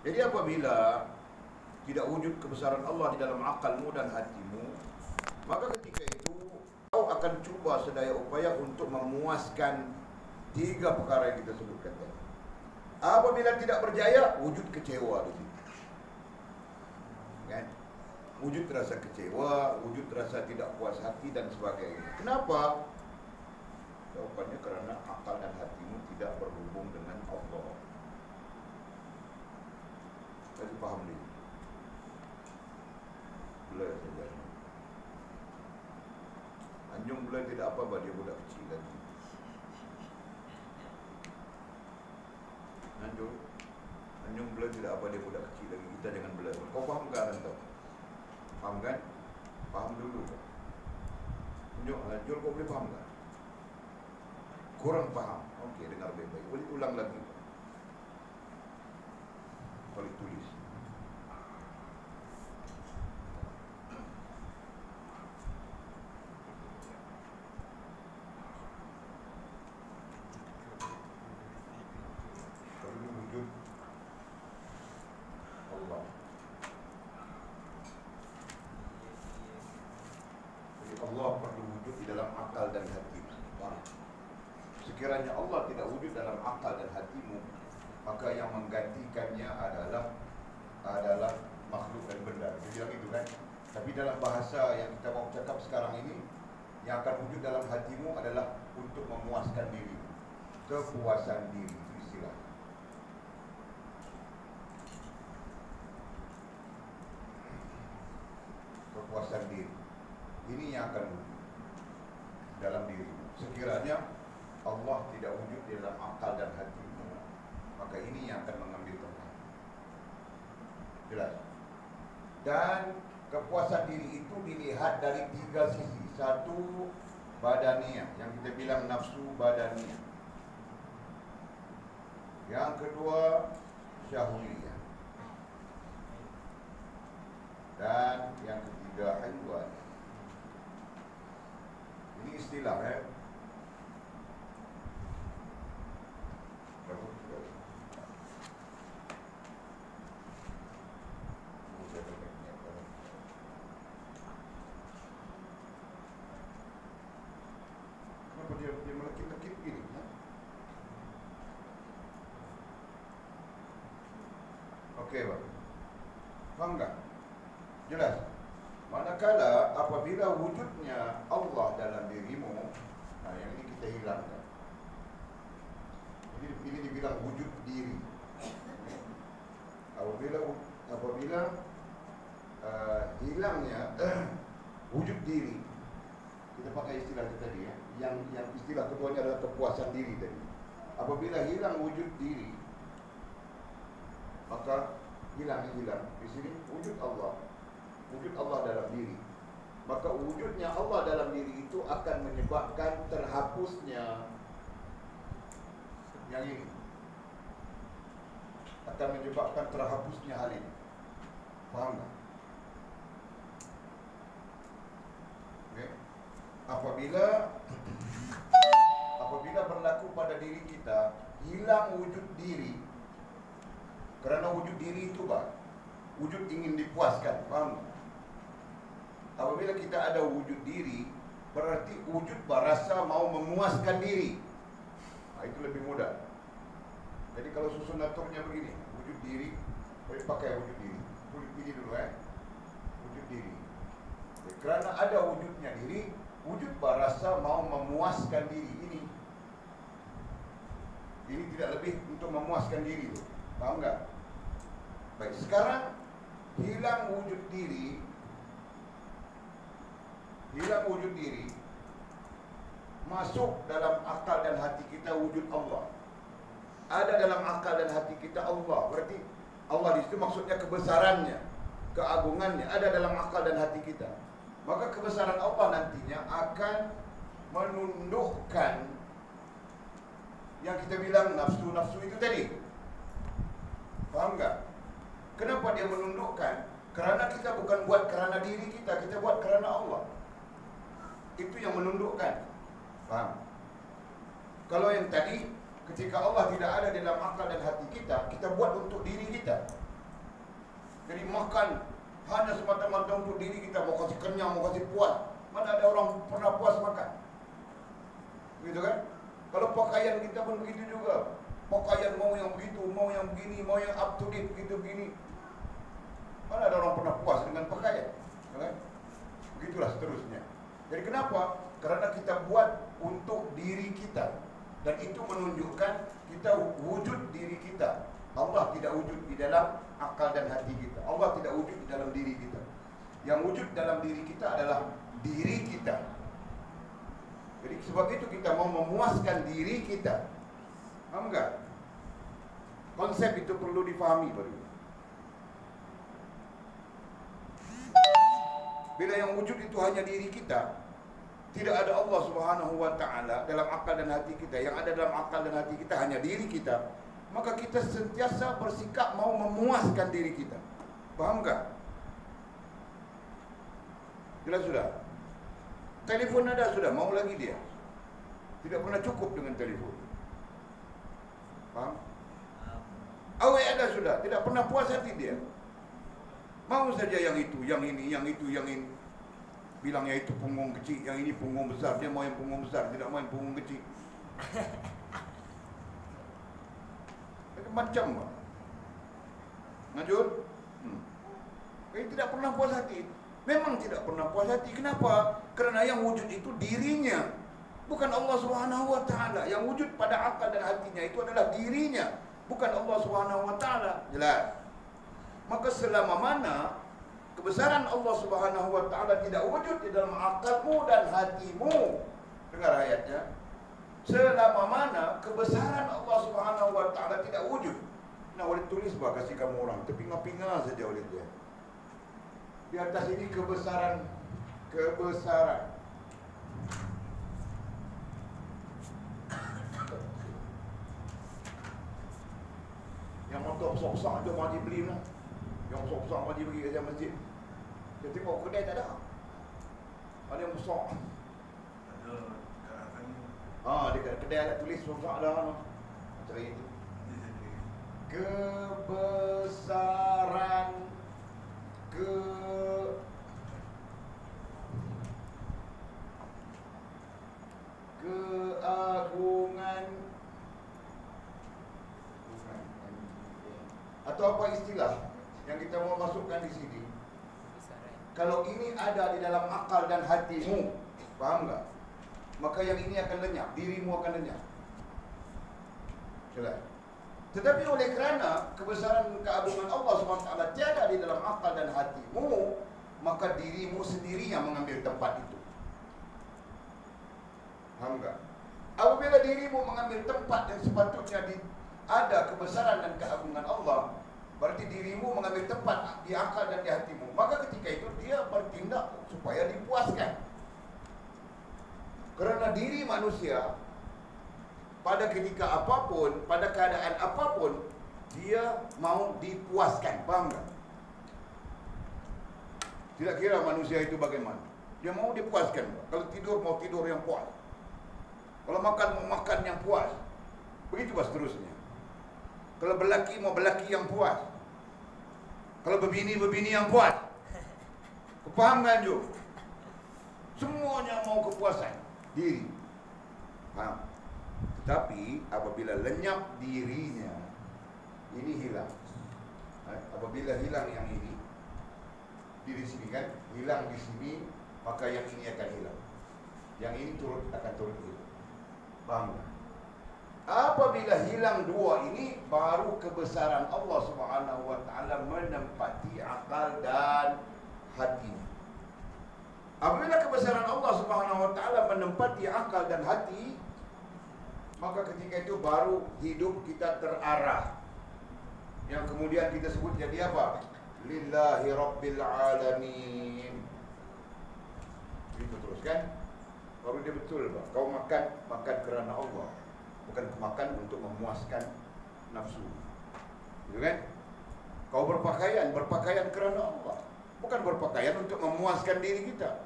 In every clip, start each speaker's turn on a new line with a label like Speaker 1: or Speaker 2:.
Speaker 1: Jadi apabila tidak wujud kebesaran Allah di dalam akalmu dan hatimu, maka ketika itu kau akan cuba sedaya upaya untuk memuaskan tiga perkara yang kita sebutkan tadi. Apabila tidak berjaya, wujud kecewa di situ. Kan? Wujud rasa kecewa, wujud rasa tidak puas hati dan sebagainya. Kenapa? Jawabannya karena akal dan hatimu tidak berhubung dengan Allah. Jadi paham ni. Boleh saja. Anjung boleh tidak apa-apa, dia budak kecil lagi. Anjung boleh tidak apa, dia budak kecil lagi. Kita jangan boleh. Kau faham ke Anjung? Faham kan? Faham dulu. Anjung kau boleh faham tak? Kurang faham. Okey, dengar baik-baik. Boleh ulang lagi. Boleh tulis. Perlu wujud Allah. Jadi Allah perlu wujud di dalam akal dan hati. Sekiranya Allah tidak wujud dalam akal dan hatimu, maka yang menggantikannya adalah makhluk dan benda. Dia bilang itu kan. Tapi dalam bahasa yang kita mau cakap sekarang ini, yang akan wujud dalam hatimu adalah untuk memuaskan diri, kepuasan diri, itu istilah. Kepuasan diri. Ini yang akan wujud dalam dirimu. Sekiranya Allah tidak wujud di dalam akal dan hatimu, maka ini yang akan mengambil tempat. Jelas? Dan kepuasan diri itu dilihat dari tiga sisi. Satu, badaniyah, yang kita bilang nafsu badaniyah. Yang kedua, syahwiyah. Dan yang ketiga, haiwan. Ini istilah Kenapa dia melekit-lekit begini? Okey, Pak. Faham tak? Jelas? Manakala apabila wujudnya Allah dalam dirimu, yang ini kita hilangkan. Ini dibilang wujud diri. Apabila hilangnya wujud diri, kita pakai istilah itu tadi ya. Yang istilah keduanya adalah kepuasan diri tadi. Apabila hilang wujud diri, maka hilang. Di sini wujud Allah dalam diri. Maka wujudnya Allah dalam diri itu akan menyebabkan terhapusnya yang ini. Akan menyebabkan terhapusnya hal ini. Faham tak? Okay. Apabila berlaku pada diri kita hilang wujud diri, kerana wujud diri itu wujud ingin dipuaskan, faham? Apabila kita ada wujud diri, berarti wujud berasa mau memuaskan diri. Itu lebih mudah. Jadi kalau susun aturnya begini, wujud diri, boleh pakai wujud diri. Pilih dulu wujud diri. Kerana ada wujudnya diri, wujud berasa mau memuaskan diri. Ini tidak lebih untuk memuaskan diri tu. Faham tak? Baik, sekarang hilang wujud diri, masuk dalam akal dan hati kita wujud Allah. Ada dalam akal dan hati kita Allah. Berarti Allah di situ maksudnya kebesarannya, keagungannya ada dalam akal dan hati kita. Maka kebesaran Allah nantinya akan menundukkan yang kita bilang nafsu-nafsu itu tadi. Faham tak? Kenapa dia menundukkan? Kerana kita bukan buat kerana diri kita buat kerana Allah. Itu yang menundukkan. Faham? Kalau yang tadi, ketika Allah tidak ada dalam akal dan hati kita buat untuk diri kita. Jadi makan hanya semata-mata untuk diri kita, mau kasih kenyang, mau kasih puas. Mana ada orang pernah puas makan? Gitu kan? Kalau pakaian kita pun begitu juga. Pakaian mau yang begitu, mau yang begini, mau yang up to date, begitu begini. Mana ada orang pernah puas dengan pakaian? Kan? Begitulah seterusnya. Jadi kenapa? Karena kita buat untuk diri kita. Dan itu menunjukkan kita wujud diri kita. Allah tidak wujud di dalam akal dan hati kita. Allah tidak wujud di dalam diri kita. Yang wujud dalam diri kita adalah diri kita. Jadi sebab itu kita mau memuaskan diri kita. Paham enggak? Konsep itu perlu difahami baru. Bila yang wujud itu hanya diri kita, tidak ada Allah Subhanahu wa taala dalam akal dan hati kita. Yang ada dalam akal dan hati kita hanya diri kita. Maka kita sentiasa bersikap mau memuaskan diri kita. Paham enggak? Jelas sudah? Telefon ada sudah, mau lagi dia. Tidak pernah cukup dengan telefon. Paham? Awet ada sudah, tidak pernah puas hati dia. Mau saja yang itu, yang ini, yang itu, yang ini. Bilangnya itu punggung kecil, yang ini punggung besar. Dia mau yang punggung besar, tidak mau yang punggung kecil. Macam apa? Ngajur? Dia tidak pernah puas hati. Memang tidak pernah puas hati. Kenapa? Karena yang wujud itu dirinya, bukan Allah Subhanahu wa taala. Yang wujud pada akal dan hatinya itu adalah dirinya, bukan Allah Subhanahu wa taala. Jelas? Maka selama mana kebesaran Allah Subhanahu wa taala tidak wujud di dalam akalmu dan hatimu, dengar ayatnya. Selama mana kebesaran Allah Subhanahu wa taala tidak wujud. Nah, boleh tulis bah, kasih kamu orang, terpinga-pinga saja oleh dia. Di atas ini kebesaran. Yang motor besar-besar tu Mahdi beli lah. Yang besar-besar Mahdi pergi ke masjid. Dia tengok kedai tak ada. Ada yang besar.
Speaker 2: Ada kat atas ni.
Speaker 1: Dekat kedai ada tulis besar dah. Cari itu. Kebesaran keagungan atau apa istilah yang kita mau masukkan di sini. Kalau ini ada di dalam akal dan hatimu, paham enggak? Maka yang ini akan lenyap, dirimu akan lenyap. Jelas. Tetapi oleh kerana kebesaran keagungan Allah SWT tiada di dalam akal dan hatimu, maka dirimu sendiri yang mengambil tempat itu. Faham tak? Apabila dirimu mengambil tempat yang sepatutnya ada kebesaran dan keagungan Allah, berarti dirimu mengambil tempat di akal dan di hatimu. Maka ketika itu dia bertindak supaya dipuaskan. Kerana diri manusia pada ketika apapun, pada keadaan apapun, dia mau dipuaskan. Faham tak? Tidak kira manusia itu bagaimana, dia mau dipuaskan. Kalau tidur, mau tidur yang puas. Kalau makan, mau makan yang puas. Begitu seterusnya. Kalau berlaki, mau berlaki yang puas. Kalau berbini, berbini yang puas. Kau faham kan, Jo? Semuanya mau kepuasan diri. Faham? Tetapi apabila lenyap dirinya, ini hilang. Apabila hilang yang ini, di sini kan, hilang di sini, maka yang ini akan hilang. Yang ini akan turut hilang. Paham tak? Apabila hilang dua ini, baru kebesaran Allah Subhanahu wa taala menempati akal dan hati. Apabila kebesaran Allah Subhanahu wa taala menempati akal dan hati, maka ketika itu baru hidup kita terarah. Yang kemudian kita sebut jadi apa? Lillahi Rabbil Alamin. Itu terus kan? Baru dia betul, Pak. Kau makan kerana Allah, bukan makan untuk memuaskan nafsu. Gitu kan? Kau berpakaian kerana Allah, bukan berpakaian untuk memuaskan diri kita.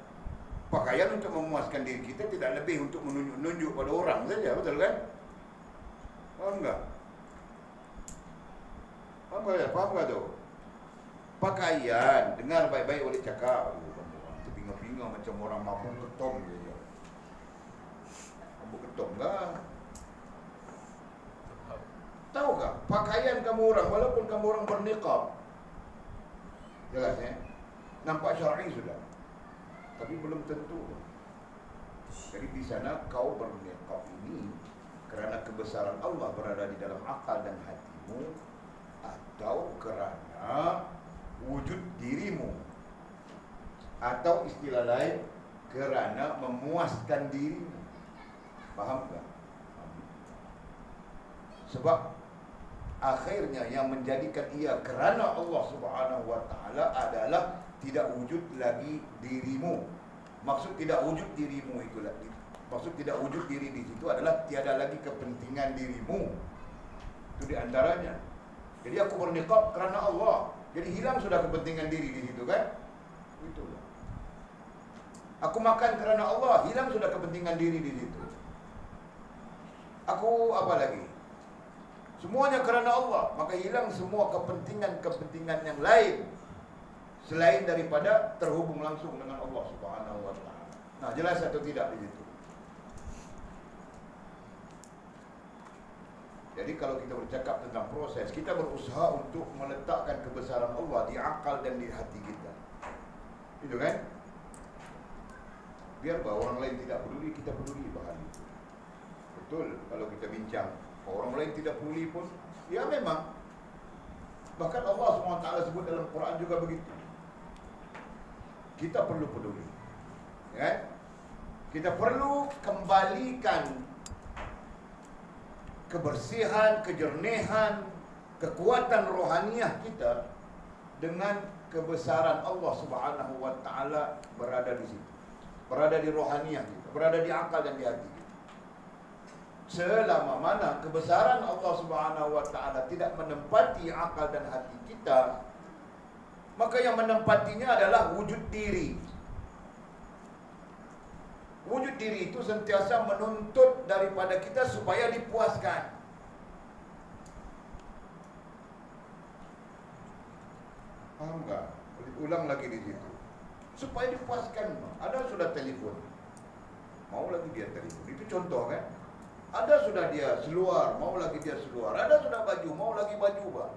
Speaker 1: Pakaian untuk memuaskan diri kita tidak lebih untuk menunjuk pada orang saja, betul kan? Paham enggak? Paham enggak tu? Pakaian, dengar baik-baik oleh cakap. Bingung-bingung macam orang mabuk ketom je. Mabuk ketom kan? Tahu tak? Pakaian kamu orang, walaupun kamu orang berniqab, jelas nampak syar'i sudah, tapi belum tentu. Jadi di sana kau berniqab ini kerana kebesaran Allah berada di dalam akal dan hatimu, atau kerana wujud dirimu, atau istilah lain kerana memuaskan dirimu. Faham tak? Sebab akhirnya yang menjadikan ia kerana Allah Subhanahu wa taala adalah tidak wujud lagi dirimu. Maksud tidak wujud dirimu itulah. Maksud tidak wujud diri di situ adalah tiada lagi kepentingan dirimu. Itu di antaranya. Jadi aku berniqab kerana Allah. Jadi hilang sudah kepentingan diri di situ kan? Itulah. Aku makan kerana Allah, hilang sudah kepentingan diri di situ. Aku apa lagi? Semuanya kerana Allah, maka hilang semua kepentingan-kepentingan yang lain selain daripada terhubung langsung dengan Allah Subhanahu wa taala. Nah, jelas atau tidak di situ? Jadi kalau kita bercakap tentang proses, kita berusaha untuk meletakkan kebesaran Allah di akal dan di hati kita. Itu kan? Biar bahwa orang lain tidak peduli, kita peduli bahan itu. Betul, kalau kita bincang, orang lain tidak peduli pun, ya memang. Bahkan Allah SWT sebut dalam Quran juga begitu. Kita perlu peduli, ya? Kita perlu kembalikan kebersihan, kejernihan, kekuatan rohaniah kita dengan kebesaran Allah Subhanahu wa taala berada di situ. Berada di rohaniah kita, berada di akal dan di hati kita. Selama mana kebesaran Allah Subhanahu wa taala tidak menempati akal dan hati kita, maka yang menempatinya adalah wujud diri. Wujud diri itu sentiasa menuntut daripada kita supaya dipuaskan. Paham tak? Ulang lagi di situ. Supaya dipuaskan. Ada sudah telefon, mau lagi dia telefon. Itu contoh kan? Ada sudah dia seluar, mau lagi dia seluar. Ada sudah baju, mau lagi baju bah.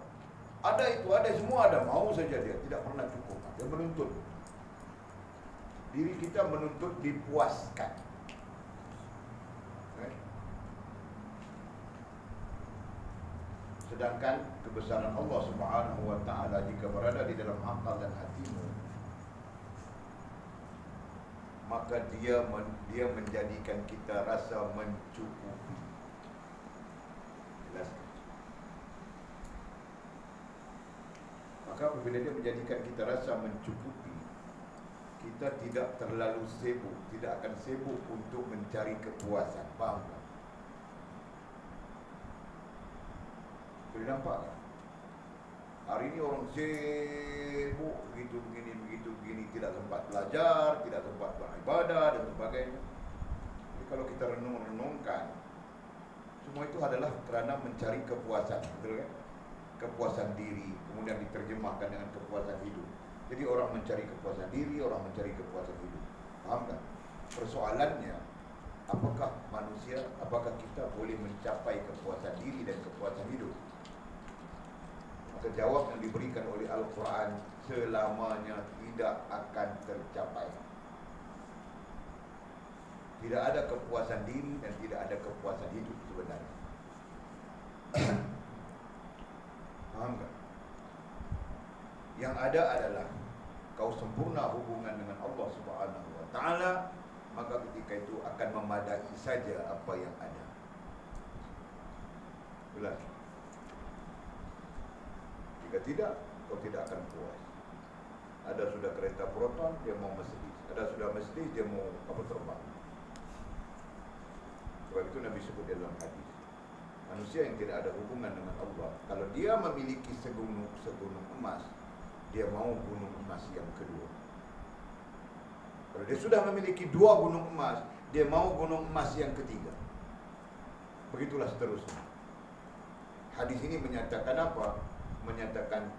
Speaker 1: Ada itu, ada semua ada. Mau saja dia, tidak pernah cukup. Dia menuntut. Diri kita menuntut dipuaskan. Sedangkan kebesaran Allah Subhanahu wa taala jika berada di dalam akal dan hatimu, maka dia menjadikan kita rasa mencukupi. Jelas? Maka apabila dia menjadikan kita rasa mencukupi, kita tidak terlalu sibuk, tidak akan sibuk untuk mencari kepuasan. Faham tak? Boleh nampak tak? Hari ini orang sibuk begitu begini, tidak sempat belajar, tidak sempat beribadah dan sebagainya. Jadi kalau kita renung-renungkan, semua itu adalah kerana mencari kepuasan, betul kan? Kepuasan diri, kemudian diterjemahkan dengan kepuasan hidup. Jadi orang mencari kepuasan diri, orang mencari kepuasan hidup. Faham tak? Persoalannya, apakah kita boleh mencapai kepuasan diri dan kepuasan hidup? Maka jawab yang diberikan oleh Al-Quran, selamanya tidak akan tercapai. Tidak ada kepuasan diri dan tidak ada kepuasan hidup sebenarnya. Faham tak? Yang ada adalah kau sempurna hubungan dengan Allah Subhanahu wa taala, maka ketika itu akan memadai saja apa yang ada. Jelas? Jika tidak, kau tidak akan puas. Ada sudah kereta Proton, dia mau Mercedes. Ada sudah Mercedes, dia mau kapal terbang. Sebab itu Nabi sebut dalam hadis, manusia yang tidak ada hubungan dengan Allah, kalau dia memiliki segunung emas, dia mau gunung emas yang kedua. Kalau dia sudah memiliki 2 gunung emas, dia mau gunung emas yang ketiga. Begitulah seterusnya. Hadis ini menyatakan apa? Menyatakan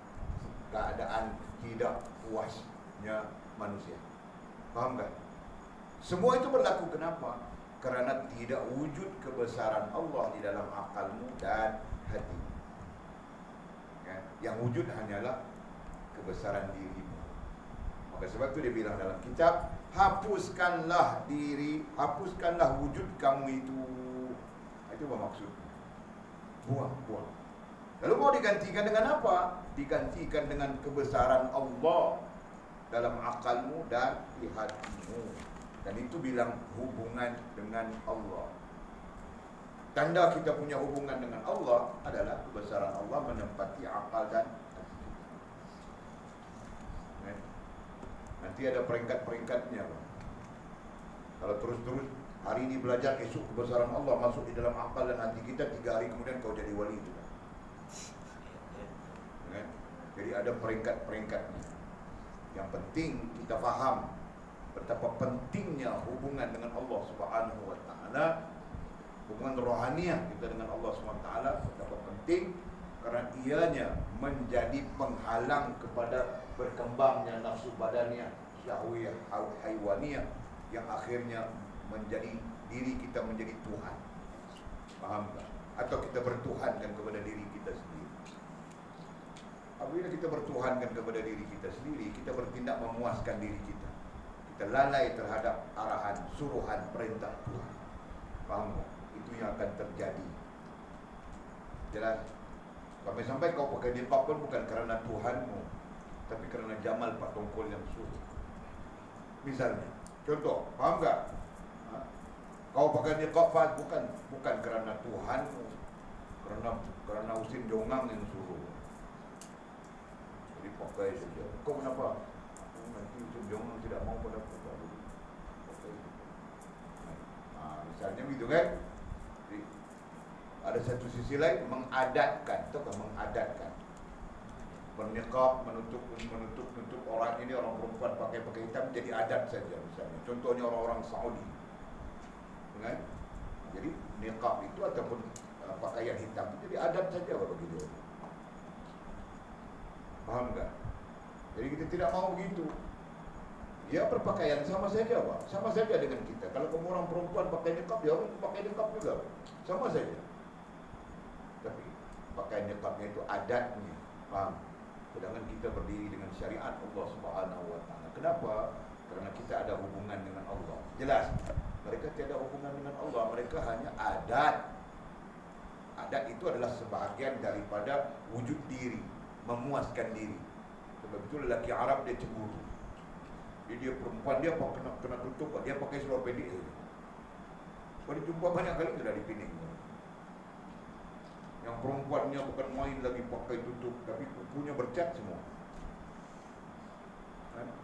Speaker 1: keadaan tidak puasnya manusia. Faham tak? Semua itu berlaku kenapa? Kerana tidak wujud kebesaran Allah di dalam akalmu dan hati. Yang wujud hanyalah kebesaran dirimu. Maka sebab itu dia bilang dalam kitab, hapuskanlah diri, hapuskanlah wujud kamu itu. Itu apa maksud? Buang. Lalu mau digantikan dengan apa? Digantikan dengan kebesaran Allah dalam akalmu dan di hatimu. Dan itu bilang hubungan dengan Allah. Tanda kita punya hubungan dengan Allah adalah kebesaran Allah menempati akal dan hati kita. Nanti ada peringkat-peringkatnya. Kalau terus-terus hari ini belajar, esok kebesaran Allah masuk di dalam akal dan hati kita, 3 hari kemudian kau jadi wali itu. Jadi ada peringkat-peringkatnya. Yang penting kita faham betapa pentingnya hubungan dengan Allah Subhanahu wa taala, hubungan rohaniah kita dengan Allah Subhanahu wa taala betapa penting, kerana ianya menjadi penghalang kepada berkembangnya nafsu badannya, syahwiyah, haiwaniyah, yang akhirnya menjadi diri kita menjadi Tuhan. Faham tak? Atau kita bertuhankan kepada diri kita sendiri. Apabila kita bertuhankan kepada diri kita sendiri, kita bertindak memuaskan diri kita. Kita lalai terhadap arahan, suruhan, perintah Tuhan. Faham tak? Itu yang akan terjadi. Jelas? Sampai kau pakai niqab pun bukan kerana Tuhanmu, tapi kerana Jamal Pak Tongkol yang suruh. Misalnya, contoh, faham tak? Kau pakai niqab bukan kerana Tuhanmu, kerana Husin Jongang yang suruh. Jadi pakai saja. Kau kenapa? Nanti Husin Jongang tidak mau pada pakai. Misalnya begitu kan? Jadi, ada satu sisi lain mengadatkan, ataukah mengadatkan berniqab, menutup orang ini, orang perempuan pakai hitam jadi adat saja misalnya. Contohnya orang-orang Saudi. Kan? Jadi niqab itu ataupun pakaian hitam itu jadi adat saja bagi dia. Faham tak? Jadi kita tidak mau begitu. Ya, berpakaian sama saja, Pak. Sama saja dengan kita. Kalau kamu orang perempuan pakai niqab, ya orang pakai niqab juga. Sama saja. Tapi pakaian niqabnya itu adatnya. Faham? Sedangkan kita berdiri dengan syariat Allah Subhanahu wa taala. Kenapa? Karena kita ada hubungan dengan Allah. Jelas. Mereka tiada hubungan dengan Allah, mereka hanya adat. Adat itu adalah sebahagian daripada wujud diri, memuaskan diri. Sebab itu lelaki Arab dia cemburu. Dia perempuan dia kena tutup, dia pakai seluar pendek saja. Kalau jumpa banyak kali sudah dipining. Yang perempuannya bukan main lagi pakai tutup, tapi kukunya bercat semua.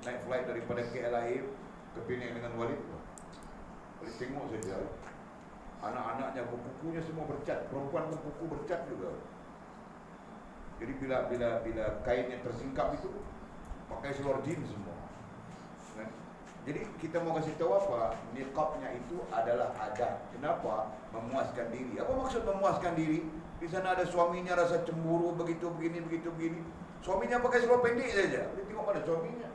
Speaker 1: Naik flight daripada KLIA ke Penang dengan Walid. Boleh tengok saja. Anak-anaknya kukunya semua bercat, perempuan pun kuku bercat juga. Jadi bila kainnya tersingkap itu pakai seluar jeans semua. Kan? Jadi kita mau kasih tahu apa? Niqabnya itu adalah adat. Kenapa? Memuaskan diri. Apa maksud memuaskan diri? Di sana ada suaminya rasa cemburu begitu begini. Suaminya pakai seluar pendek saja. Dia tengok mana suaminya?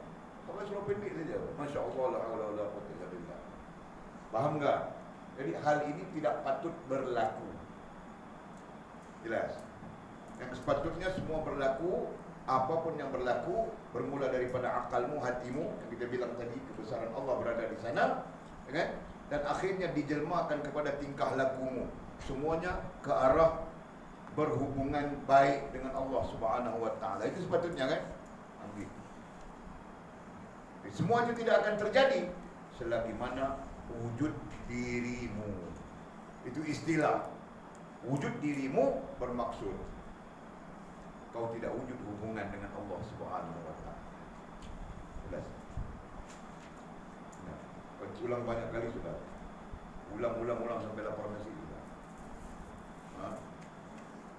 Speaker 1: Pakai seluar pendek saja. Masya Allah, la haula wala quwwata illa billah. Faham tak? Jadi hal ini tidak patut berlaku. Jelas? Yang sepatutnya semua berlaku, apapun yang berlaku bermula daripada akalmu, hatimu, yang kita bilang tadi kebesaran Allah berada di sana, kan? Dan akhirnya dijelmakan kepada tingkah lakumu. Semuanya ke arah berhubungan baik dengan Allah Subhanahu wa taala. Itu sepatutnya kan? Ambil. Semua itu tidak akan terjadi selagi mana wujud dirimu. Itu istilah. Wujud dirimu bermaksud kau tidak wujud hubungan dengan Allah Subhanahu wa taala. Jelas? Nah, ulang banyak kali sudah. Ulang sampai lapar nasi sudah.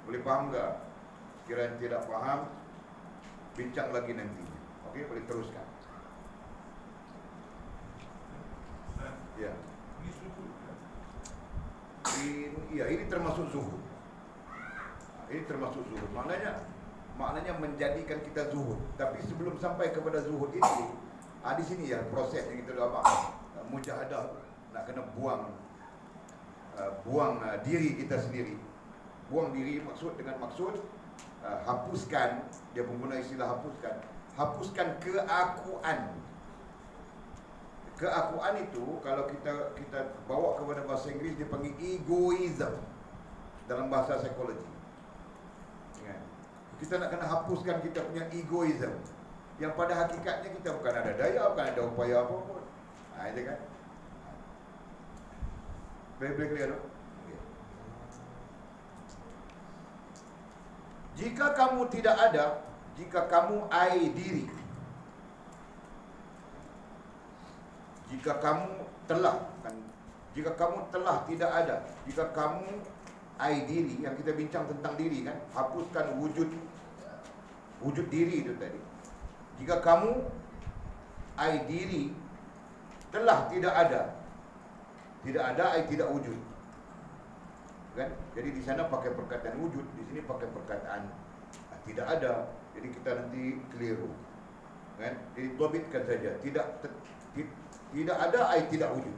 Speaker 1: Boleh faham tak? Sekiranya tidak faham, bincang lagi nantinya. Okey, boleh teruskan. Ya.
Speaker 2: Ini zuhud kan?
Speaker 1: Ini termasuk zuhud. Ini termasuk zuhud. Maknanya maknanya menjadikan kita zuhud. Tapi sebelum sampai kepada zuhud itu, di sini ya proses yang kita dapat mujahadah, nak kena buang diri kita sendiri. Buang diri maksud hapuskan, dia menggunakan istilah hapuskan keakuan. Keakuan itu kalau kita bawa kepada bahasa Inggeris dia panggil egoism dalam bahasa psikologi. Kita nak kena hapuskan kita punya egoism yang pada hakikatnya kita bukan ada daya, bukan ada upaya apa pun. Itu kan. Boleh clear tak? Jika kamu tidak ada, jika kamu diri, jika kamu telah tidak ada, jika kamu diri, yang kita bincang tentang diri kan, hapuskan wujud diri itu tadi. Jika kamu diri telah tidak ada tidak wujud. Kan? Jadi di sana pakai perkataan wujud, di sini pakai perkataan tidak ada. Jadi kita nanti keliru. Kan? Jadi tobitkan saja, tidak ada tidak wujud.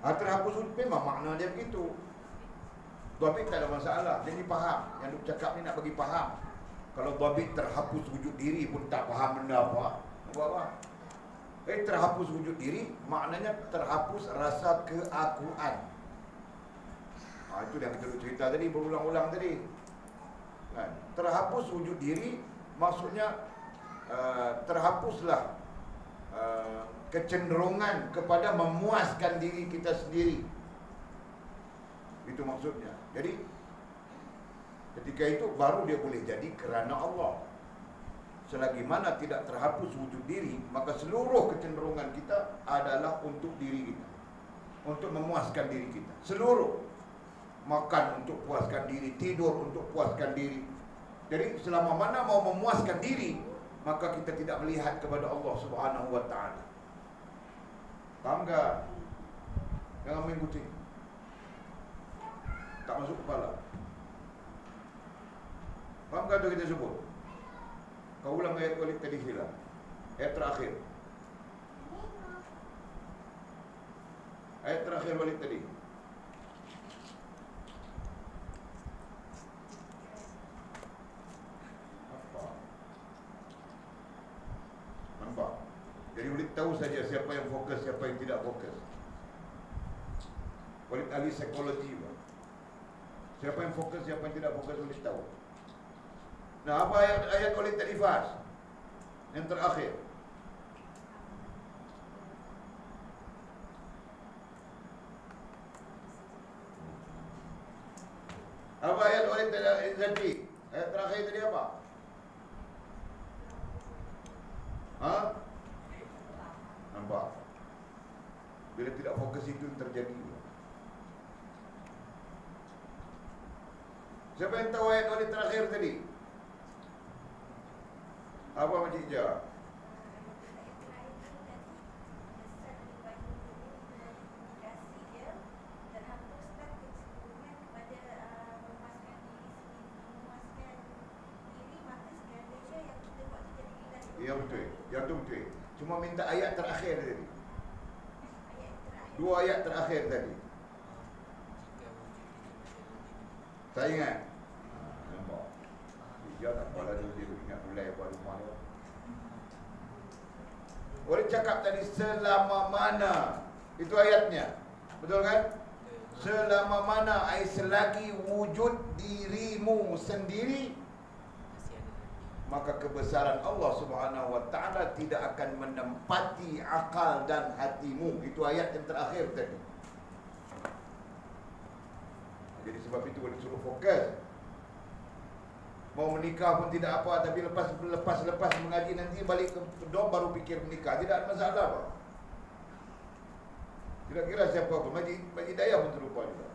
Speaker 1: Terhapus wujud memang makna dia begitu. Dhabit tak ada masalah. Jadi faham. Yang duk cakap ni nak bagi faham. Kalau dhabit terhapus wujud diri pun tak faham benda apa. Buat apa? Terhapus wujud diri maknanya terhapus rasa keakuan. Itu yang kita cerita tadi berulang-ulang tadi. Kan? Terhapus wujud diri maksudnya terhapuslah kecenderungan kepada memuaskan diri kita sendiri. Itu maksudnya. Jadi ketika itu baru dia boleh jadi kerana Allah. Selagi mana tidak terhapus wujud diri, maka seluruh kecenderungan kita adalah untuk diri kita, untuk memuaskan diri kita. Seluruh. Makan untuk puaskan diri, tidur untuk puaskan diri. Jadi selama mana mau memuaskan diri, maka kita tidak melihat kepada Allah Subhanahu wa ta'ala. Faham tak? Jangan main kucing. Tak masuk kepala. Faham tak itu kita sebut? Kau ulang ayat Walid tadi sila. Ayat terakhir. Ayat terakhir Walid tadi. Apa? Nampak? Jadi Walid tahu saja siapa yang fokus, siapa yang tidak fokus. Walid ahli psikologi. Siapa yang fokus, siapa yang tidak fokus Walid tahu. Nah, apa ayat Walid tadi fahas? Yang terakhir. Apa ayat Walid tadi? Ayat terakhir tadi apa? Nampak? Bila tidak fokus itu terjadi. Siapa yang tahu ayat Walid terakhir tadi? Apa Makcik Jah? Ya betul. Yang tu betul. Cuma minta ayat terakhir tadi. Dua ayat terakhir tadi. Saya ingat. Nampak. Dia tak kepala dulu, dia ingat mulai buat rumah dia. Orang cakap tadi selama mana. Itu ayatnya. Betul kan? Selama mana selagi wujud dirimu sendiri, maka kebesaran Allah Subhanahu wa ta'ala tidak akan menempati akal dan hatimu. Itu ayat yang terakhir tadi. Jadi sebab itu disuruh fokus. Mau menikah pun tidak apa, tapi lepas mengaji nanti balik ke dom baru fikir menikah. Tidak ada masalah apa. Tidak kira siapa pun. Majid Daya pun serupa juga.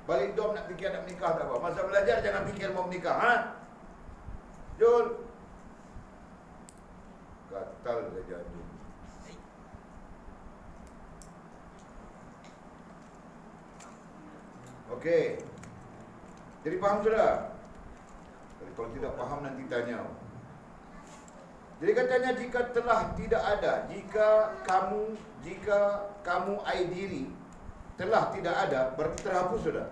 Speaker 1: Balik dom nak fikir nak menikah tak apa. Masa belajar jangan fikir mau menikah. Jul. Gatal saja Jul. Okey. Jadi paham sudah? Jadi kalau tidak paham nanti tanya. Jadi katanya jika telah tidak ada, jika kamu ai diri telah tidak ada, berarti terhapus sudah.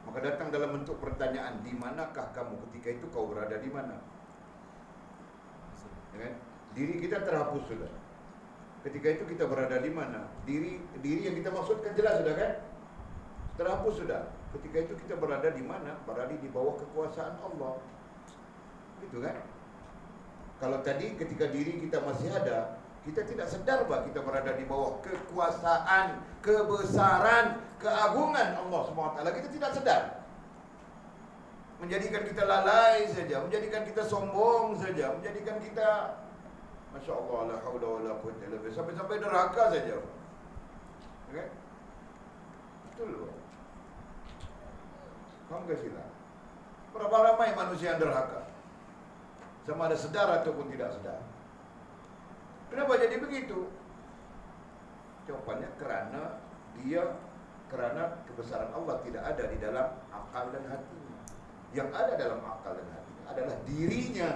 Speaker 1: Maka datang dalam bentuk pertanyaan, di manakah kamu ketika itu kau berada di mana? Ya kan? Diri kita terhapus sudah. Ketika itu kita berada di mana? Diri yang kita maksudkan jelas sudah kan? Terhapus sudah. Ketika itu kita berada di mana? Berada di bawah kekuasaan Allah. Gitu kan? Kalau tadi ketika diri kita masih ada, kita tidak sedar bahwa kita berada di bawah kekuasaan, kebesaran, keagungan Allah SWT. Kita tidak sedar. Menjadikan kita lalai saja, menjadikan kita sombong saja, menjadikan kita Masya Allah, la haula wa la quwwata illa billah, sampai derhaka saja. Okay? Betul loh. Kamu gak sila? Berapa ramai manusia yang derhaka? Sama ada sedar ataupun tidak sedar. Kenapa jadi begitu? Jawabannya karena kebesaran Allah tidak ada di dalam akal dan hatinya. Yang ada dalam akal dan hatinya adalah dirinya.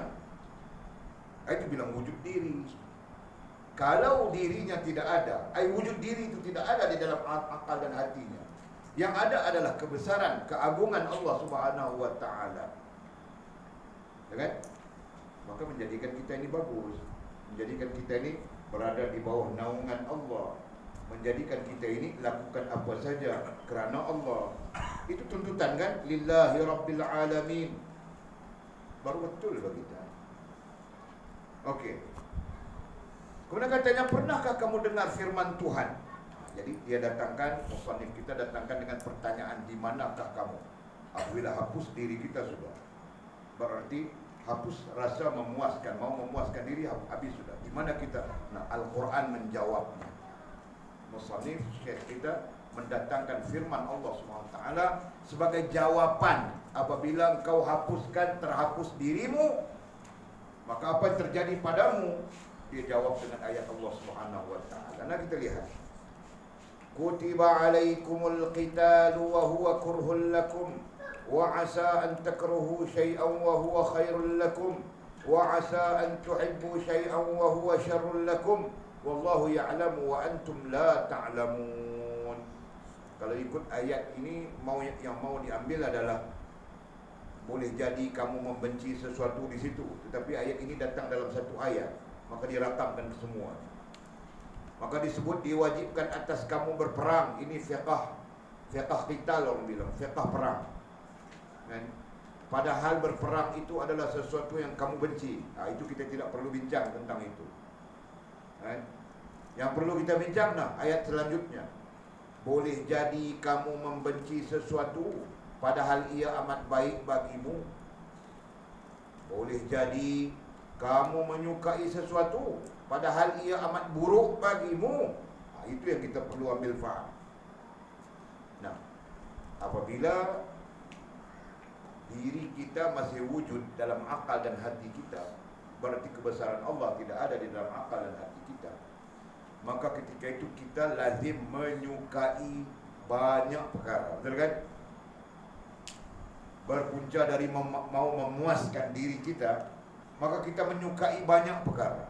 Speaker 1: Itu bilang wujud diri. Kalau dirinya tidak ada, wujud diri itu tidak ada di dalam akal dan hatinya. Yang ada adalah kebesaran, keagungan Allah Subhanahu wa taala. Ya kan? Maka menjadikan kita ini bagus, menjadikan kita ini berada di bawah naungan Allah, menjadikan kita ini lakukan apa saja kerana Allah. Itu tuntutan kan? Lillahi rabbil alamin. Baru betul bagi kita. Okey. Kemudian katanya, pernahkah kamu dengar firman Tuhan? Jadi dia datangkan, musannif kita datangkan dengan pertanyaan, di manakah kamu? Apabila hapus diri kita sudah, berarti hapus rasa memuaskan, mau memuaskan diri habis sudah. Di mana kita? Nah, Al-Quran menjawabnya. Musannif syekh kita mendatangkan firman Allah SWT sebagai jawaban. Apabila engkau hapuskan, terhapus dirimu, maka apa yang terjadi padamu? Dia jawab dengan ayat Allah Subhanahu wa taala. Nah, kita lihat. Kutiba alaikumul qitalu wa huwa kurhul lakum wa asa an takrahu syai'an wa huwa khairul lakum wa asa an tuhibbu syai'an wa huwa syarrul lakum wallahu ya'lamu wa antum la ta'lamun. Kalau ikut ayat ini, yang mau diambil adalah boleh jadi kamu membenci sesuatu di situ, tetapi ayat ini datang dalam satu ayat, maka dirakamkan semua. Maka disebut diwajibkan atas kamu berperang. Ini fiqh qital orang bilang, fiqh perang. Kan? Padahal berperang itu adalah sesuatu yang kamu benci. Itu kita tidak perlu bincang tentang itu. Kan? Yang perlu kita bincang, ayat selanjutnya. Boleh jadi kamu membenci sesuatu padahal ia amat baik bagimu. Boleh jadi kamu menyukai sesuatu padahal ia amat buruk bagimu. Itu yang kita perlu ambil faham. Nah, apabila diri kita masih wujud dalam akal dan hati kita, berarti kebesaran Allah tidak ada di dalam akal dan hati kita. Maka ketika itu kita lazim menyukai banyak perkara. Betul kan? Berpunca dari mau memuaskan diri kita, maka kita menyukai banyak perkara.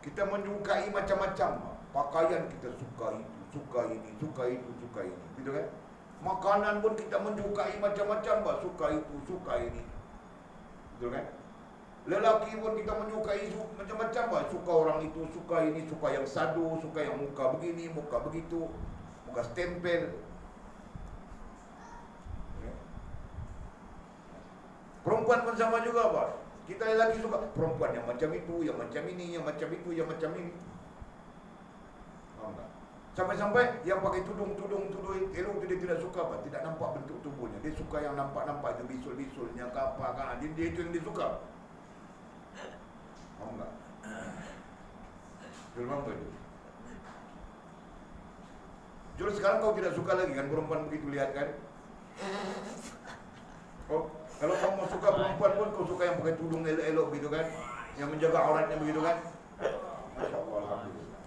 Speaker 1: Kita menyukai macam-macam. Pakaian kita suka itu, suka ini, suka itu, suka ini. Gitu kan? Makanan pun kita menyukai macam-macam, suka itu, suka ini. Betul kan? Lelaki pun kita menyukai macam-macam, suka orang itu, suka ini, suka yang sadu, suka yang muka begini, muka begitu, muka stempel. Perempuan pun sama juga, Pak. Kita lelaki suka perempuan yang macam itu, yang macam ini, yang macam itu, yang macam ini. Faham tak? Sampai-sampai yang pakai tudung elok itu dia tidak suka, Pak. Tidak nampak bentuk tubuhnya. Dia suka yang nampak-nampak itu, bisul-bisulnya ke apa kan. Dia itu yang dia suka. Faham tak? Betul bang itu. Jadi sekarang kau tidak suka lagi kan perempuan begitu, lihat kan? Oh, kalau kamu suka perempuan pun kau suka yang pakai tudung elok-elok begitu kan, yang menjaga auratnya begitu kan. Masya Allah, alhamdulillah.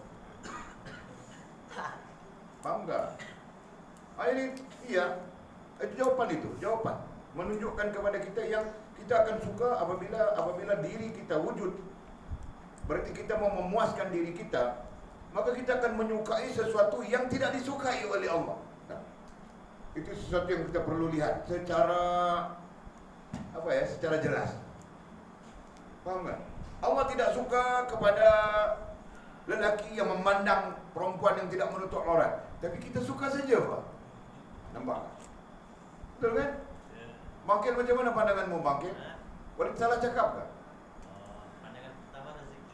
Speaker 1: Paham tak? Ini iya, Itu jawapan itu, jawapan. Menunjukkan kepada kita yang kita akan suka apabila diri kita wujud. Berarti kita mau memuaskan diri kita, maka kita akan menyukai sesuatu yang tidak disukai oleh Allah. Nah, itu sesuatu yang kita perlu lihat secara secara jelas. Paham tak? Allah tidak suka kepada lelaki yang memandang perempuan yang tidak menutup aurat. Tapi kita suka saja, Pak. Nampak? Betul kan? Bangkit, macam mana pandanganmu, Bangkit? Boleh salah cakap tak?
Speaker 3: Pandangan pertama rezeki.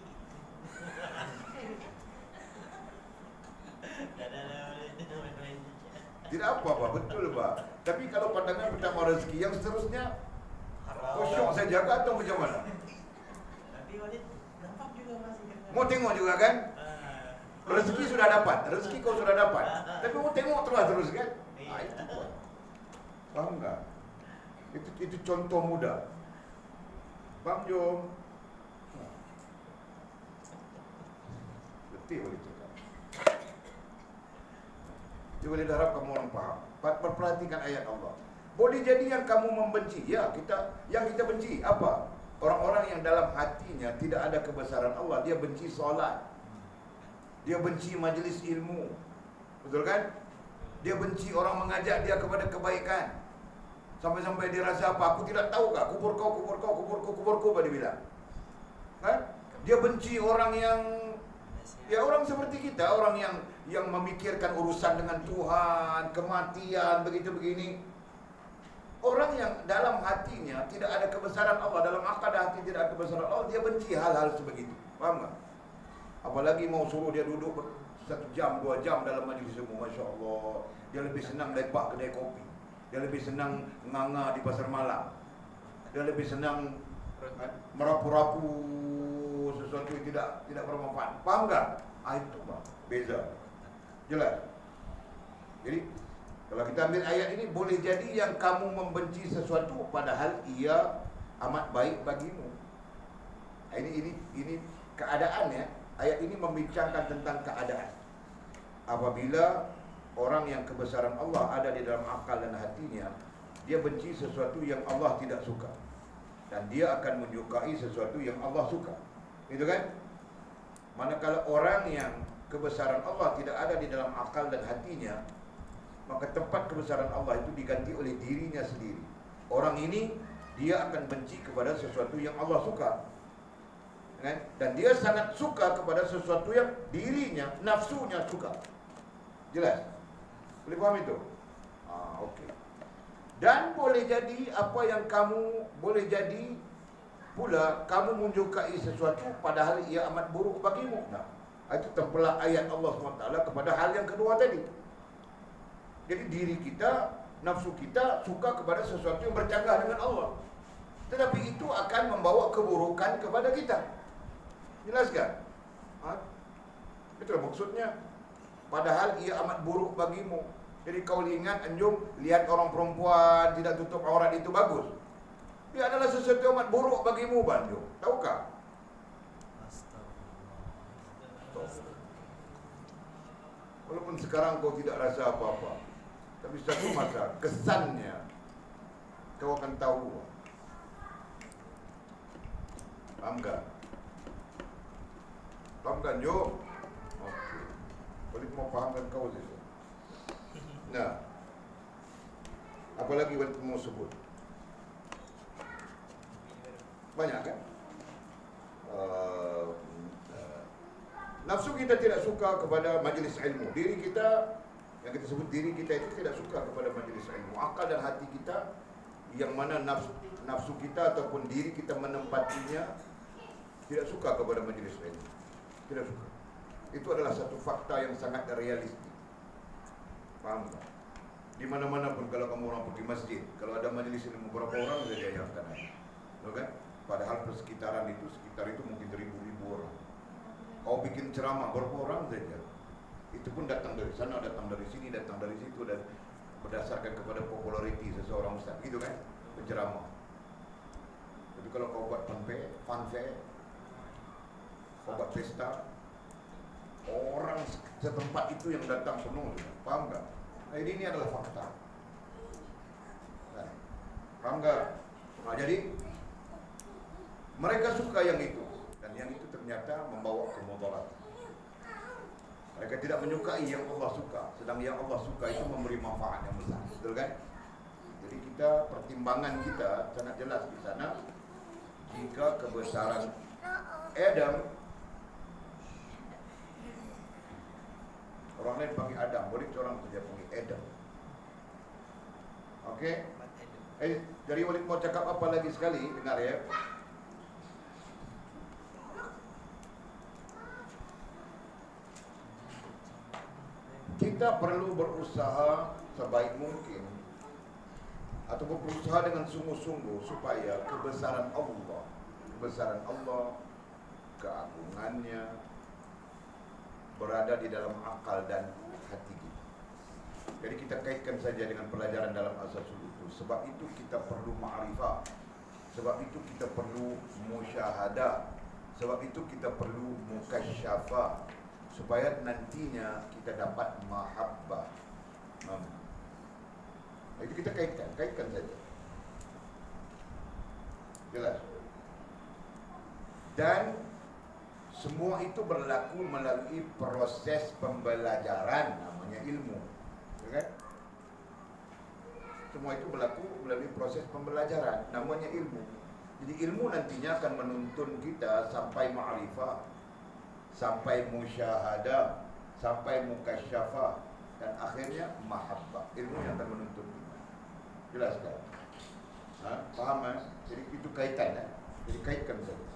Speaker 1: Tidak apa-apa, betul, Pak. Tapi kalau pandangan pertama rezeki, yang seterusnya kosong saja ke atau macam mana?
Speaker 3: Tapi Walid nampak juga masih kena.
Speaker 1: Mau tengok juga kan? Rezeki sudah dapat, rezeki kau sudah dapat. Tapi mau tengok terus kan? Itu Pak. Faham tak? Itu contoh mudah. Faham, Jom? Letih boleh cakap. Dia boleh harap kamu orang faham. Perhatikan ayat Allah. Boleh jadi yang kamu membenci. Ya, yang kita benci apa? Orang-orang yang dalam hatinya tidak ada kebesaran Allah. Dia benci solat. Dia benci majlis ilmu. Betul kan? Dia benci orang mengajak dia kepada kebaikan. Sampai-sampai dia rasa apa? Aku tidak tahu kah? Kubur kau, dia bilang. Kan? Dia benci orang yang orang seperti kita, orang yang memikirkan urusan dengan Tuhan, kematian, begitu-begini. Orang yang dalam hatinya tidak ada kebesaran Allah, dalam akal hati tidak ada kebesaran Allah, dia benci hal-hal sebegitu. Faham tak? Apalagi mau suruh dia duduk 1 jam, 2 jam dalam majlis ilmu, Masya Allah. Dia lebih senang lepak kedai kopi. Dia lebih senang nganga di pasar malam. Dia lebih senang merapu-rapu sesuatu yang tidak bermanfaat. Faham tak? Itu Pak, beza. Jelas? Jadi kalau kita ambil ayat ini, boleh jadi yang kamu membenci sesuatu padahal ia amat baik bagimu. Ini keadaannya. Ayat ini membincangkan tentang keadaan. Apabila orang yang kebesaran Allah ada di dalam akal dan hatinya, dia benci sesuatu yang Allah tidak suka, dan dia akan menyukai sesuatu yang Allah suka. Itu kan? Manakala orang yang kebesaran Allah tidak ada di dalam akal dan hatinya, maka tempat kebesaran Allah itu diganti oleh dirinya sendiri. Orang ini dia akan benci kepada sesuatu yang Allah suka, kan? Dan dia sangat suka kepada sesuatu yang dirinya, nafsunya suka. Jelas? Boleh faham itu? Okey. Dan boleh jadi apa yang kamu, boleh jadi pula kamu menyukai sesuatu padahal ia amat buruk bagimu. Nah, itu tempelak ayat Allah SWT kepada hal yang kedua tadi. Jadi diri kita, nafsu kita suka kepada sesuatu yang bercanggah dengan Allah, tetapi itu akan membawa keburukan kepada kita. Jelas kan? Betul maksudnya. Padahal ia amat buruk bagimu. Jadi kau ingat, anjung, lihat orang perempuan tidak tutup aurat itu bagus. Dia adalah sesuatu yang amat buruk bagimu, Banjung. Tahukah? Walaupun sekarang kau tidak rasa apa-apa, tapi suatu masa kesannya kau akan tahu. Faham tak? Faham kan, Jo? Okey. Boleh mau fahamkan kau saja. Nah, apa lagi yang mau sebut? Banyak kan? Nafsu kita tidak suka kepada majlis ilmu. Diri kita, yang kita sebut diri kita itu tidak suka kepada majlis ilmu. Akal dan hati kita, yang mana nafsu kita ataupun diri kita menempatinya, tidak suka kepada majlis ilmu. Tidak suka. Itu adalah satu fakta yang sangat realistik. Faham tak? Di mana-mana pun kalau kamu orang pergi masjid, kalau ada majlis ilmu, berapa orang saja yang akan ada? Betul kan? Padahal sekitar itu mungkin ribu-ribu orang. Kau bikin ceramah, berapa orang saja? Itu pun datang dari sana, datang dari sini, datang dari situ, dan berdasarkan kepada populariti seseorang ustaz, gitu kan? Penceramah. Tapi kalau kau buat fanfare, kau buat pesta, orang setempat itu yang datang penuh. Faham tak? Nah, ini adalah fakta. Paham enggak? Nah, jadi mereka suka yang itu, dan yang itu ternyata membawa kemudaratan. Mereka tidak menyukai yang Allah suka, sedang yang Allah suka itu memberi manfaat yang besar, betul kan? Jadi kita, pertimbangan kita sangat jelas di sana. Jika kebesaran Adam, orang lain panggil Adam, boleh orang saja panggil Adam. Oke? Jadi Walid mau cakap apa lagi sekali, dengar ya. Kita perlu berusaha sebaik mungkin atau berusaha dengan sungguh-sungguh supaya kebesaran Allah, keagungannya berada di dalam akal dan hati kita. Jadi kita kaitkan saja dengan pelajaran dalam Asasul itu. Sebab itu kita perlu ma'rifah, sebab itu kita perlu musyahadah, sebab itu kita perlu mukasyafah, supaya nantinya kita dapat mahabbah. Itu kita kaitkan saja. Jelas. Dan semua itu berlaku melalui proses pembelajaran, namanya ilmu. Ya kan? Semua itu berlaku melalui proses pembelajaran, namanya ilmu. Jadi ilmu nantinya akan menuntun kita sampai ma'rifah, sampai musyahadah, sampai mukasyafah, dan akhirnya mahabbah. Ilmu yang akan menuntun kita. Jelas kan? Paham kan? Jadi itu kaitan ya? Jadi kaitkan saja.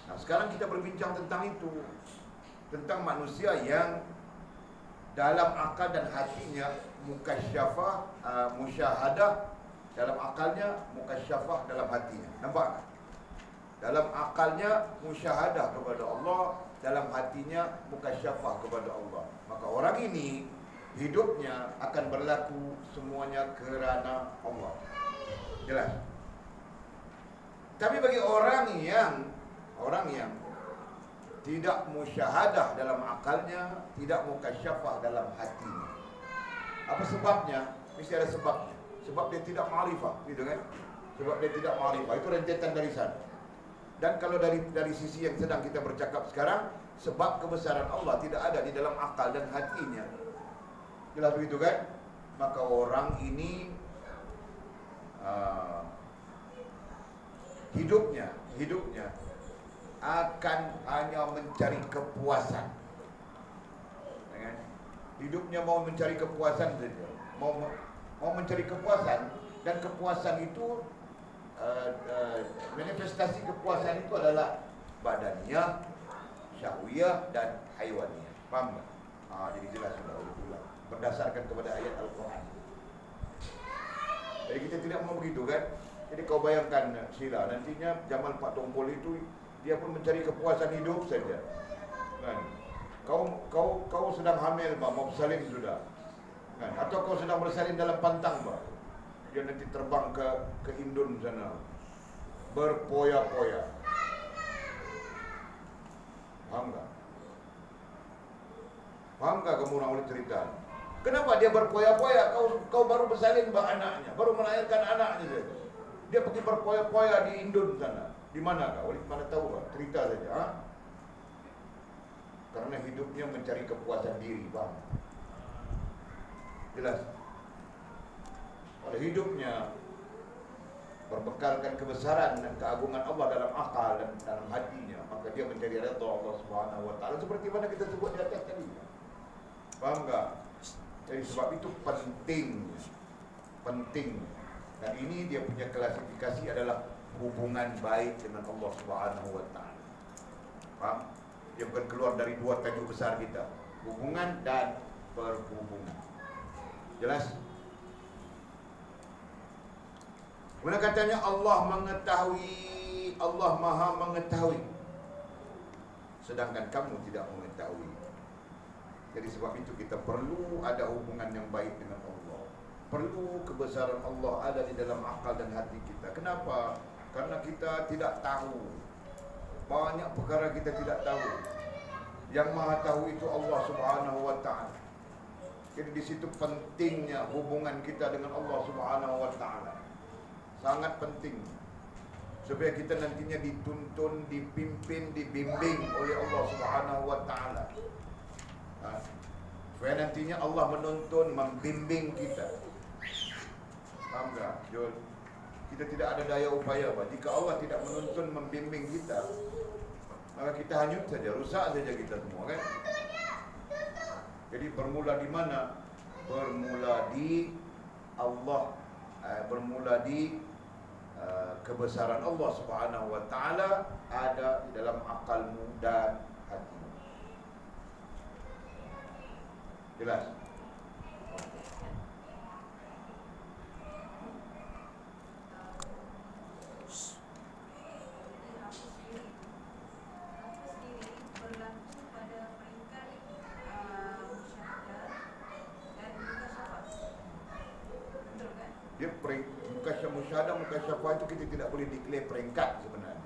Speaker 1: Nah, sekarang kita berbincang tentang itu, tentang manusia yang dalam akal dan hatinya mukasyafah, musyahadah dalam akalnya, mukasyafah dalam hatinya. Nampak? Dalam akalnya musyahadah kepada Allah, dalam hatinya mukasyafah kepada Allah. Maka orang ini hidupnya akan berlaku semuanya kerana Allah. Jelas? Tapi bagi orang yang tidak musyahadah dalam akalnya, tidak mukasyafah dalam hatinya, apa sebabnya? Mesti ada sebabnya. Sebab dia tidak ma'rifah, gitu kan? Sebab dia tidak ma'rifah, itu rentetan dari sana. Dan kalau dari sisi yang sedang kita bercakap sekarang, sebab kebesaran Allah tidak ada di dalam akal dan hatinya. Jelas begitu kan? Maka orang ini hidupnya akan hanya mencari kepuasan. Hidupnya mau mencari kepuasan saja. Mau mencari kepuasan, dan kepuasan itu manifestasi kepuasan itu adalah badaniyah, syahwiyah, dan haywaniyah. Paham tak? Jadi jelas sudah ulang berdasarkan kepada ayat Al-Quran. Jadi kita tidak mau begitu kan? Jadi kau bayangkan Sila, nantinya zaman Pak Tongkol itu dia pun mencari kepuasan hidup saja. Kan? Kau sedang hamil, Pak, mau bersalin sudah. Kan? Atau kau sedang bersalin dalam pantang, Pak. Dia nanti terbang ke Indon sana, berpoya-poya. Paham tak? Paham tak kamu orang boleh cerita? Kenapa dia berpoya-poya? Kau baru bersalin anaknya, baru melahirkan anaknya saja. Dia pergi berpoya-poya di Indon sana. Di mana kau? Mana tahu kau? Cerita saja. Ha? Karena hidupnya mencari kepuasan diri, bang. Jelas. Pada hidupnya berbekalkan kebesaran dan keagungan Allah dalam akal dan dalam hatinya, maka dia mencari redha Allah Subhanahu wa taala seperti mana kita sebut di atas tadi. Paham enggak? Jadi sebab itu penting. Dan ini dia punya klasifikasi adalah hubungan baik dengan Allah Subhanahu wa taala. Paham? Dia bukan keluar dari dua tajuk besar kita, hubungan dan perhubungan. Jelas? Mana katanya Allah mengetahui, Allah Maha mengetahui, sedangkan kamu tidak mengetahui. Jadi sebab itu kita perlu ada hubungan yang baik dengan Allah. Perlu kebesaran Allah ada di dalam akal dan hati kita. Kenapa? Karena kita tidak tahu. Banyak perkara kita tidak tahu. Yang Maha tahu itu Allah Subhanahu wa taala. Jadi di situ pentingnya hubungan kita dengan Allah Subhanahu wa taala. sangat penting supaya kita nantinya dituntun, dipimpin, dibimbing oleh Allah Subhanahu wa taala. Supaya nantinya Allah menuntun, membimbing kita. Faham tak, Jul? Kita tidak ada daya upaya, Pak. Jika Allah tidak menuntun, membimbing kita, maka kita hanyut saja, rusak saja kita semua, kan? Jadi bermula di mana? Bermula di Allah, bermula di kebesaran Allah Subhanahu wa taala ada di dalam akalmu dan hatimu. Jelas? Dia mukasyafah musyahadah, mukasyafah itu kita tidak boleh declare peringkat sebenarnya.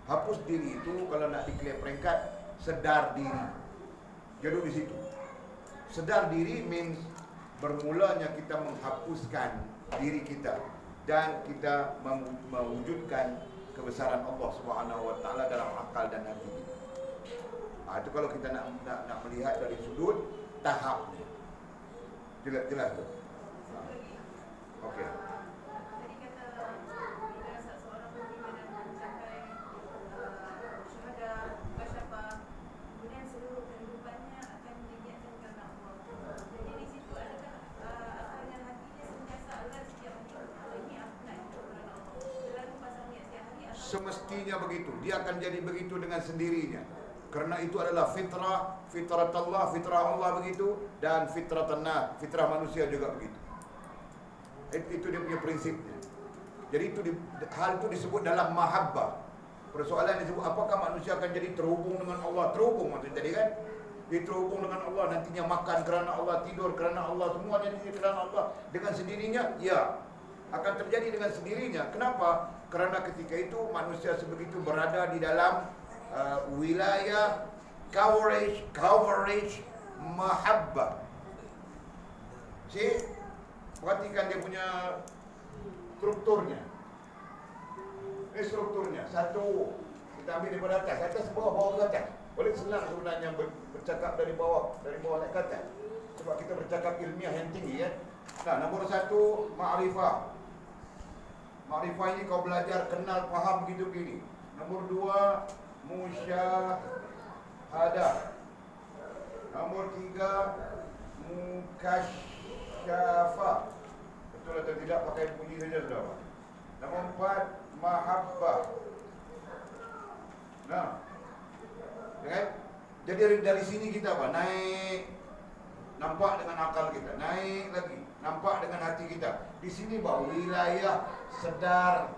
Speaker 1: Hapus diri itu kalau nak declare peringkat, sedar diri. Jadi di situ. Sedar diri means bermulanya kita menghapuskan diri kita dan kita mewujudkan kebesaran Allah Subhanahu wa taala dalam akal dan hati kita. Itu kalau kita nak melihat dari sudut tahapnya. Jelas tu. Okey.
Speaker 4: Tadi kata bila seseorang berbicara mencapai syuhada, mukasyafah, kemudian seluruh kehidupannya akan diniatkan kerana Allah. Jadi di situ adakah akal dan hatinya sentiasa alert setiap hari ini aku nak hidup kerana Allah. Selalu pasang niat setiap hari atau
Speaker 1: Semestinya begitu. Dia akan jadi begitu dengan sendirinya. Kerana itu adalah fitrah, fitrah Allah begitu, dan fitrah manusia juga begitu. Itu dia punya prinsipnya. Jadi hal itu disebut dalam mahabbah. Persoalan disebut apakah manusia akan jadi terhubung dengan Allah? Terhubung maksudnya tadi kan? Dia terhubung dengan Allah, nantinya makan kerana Allah, tidur kerana Allah, semuanya kerana Allah. Dengan sendirinya, ya, akan terjadi dengan sendirinya. Kenapa? Kerana ketika itu manusia sebegitu berada di dalam wilayah coverage mahabbah. See? Perhatikan dia punya strukturnya. Ini strukturnya. Satu, kita ambil daripada atas bawah ke atas. Boleh senang sebenarnya bercakap dari bawah naik ke atas. Sebab kita bercakap ilmiah yang tinggi, ya. Nah, nombor satu, ma'rifah. Ma'rifah ini kau belajar, kenal, faham begitu-begini. Nombor dua, musyahadah. Nombor tiga, mukasyafah. Betul atau tidak, pakai bunyi saja sudah, Pak. Nombor 4, mahabbah. Nah, kan? Jadi dari sini kita apa? Naik, nampak dengan akal kita. Naik lagi, nampak dengan hati kita. Di sini Pak, wilayah sedar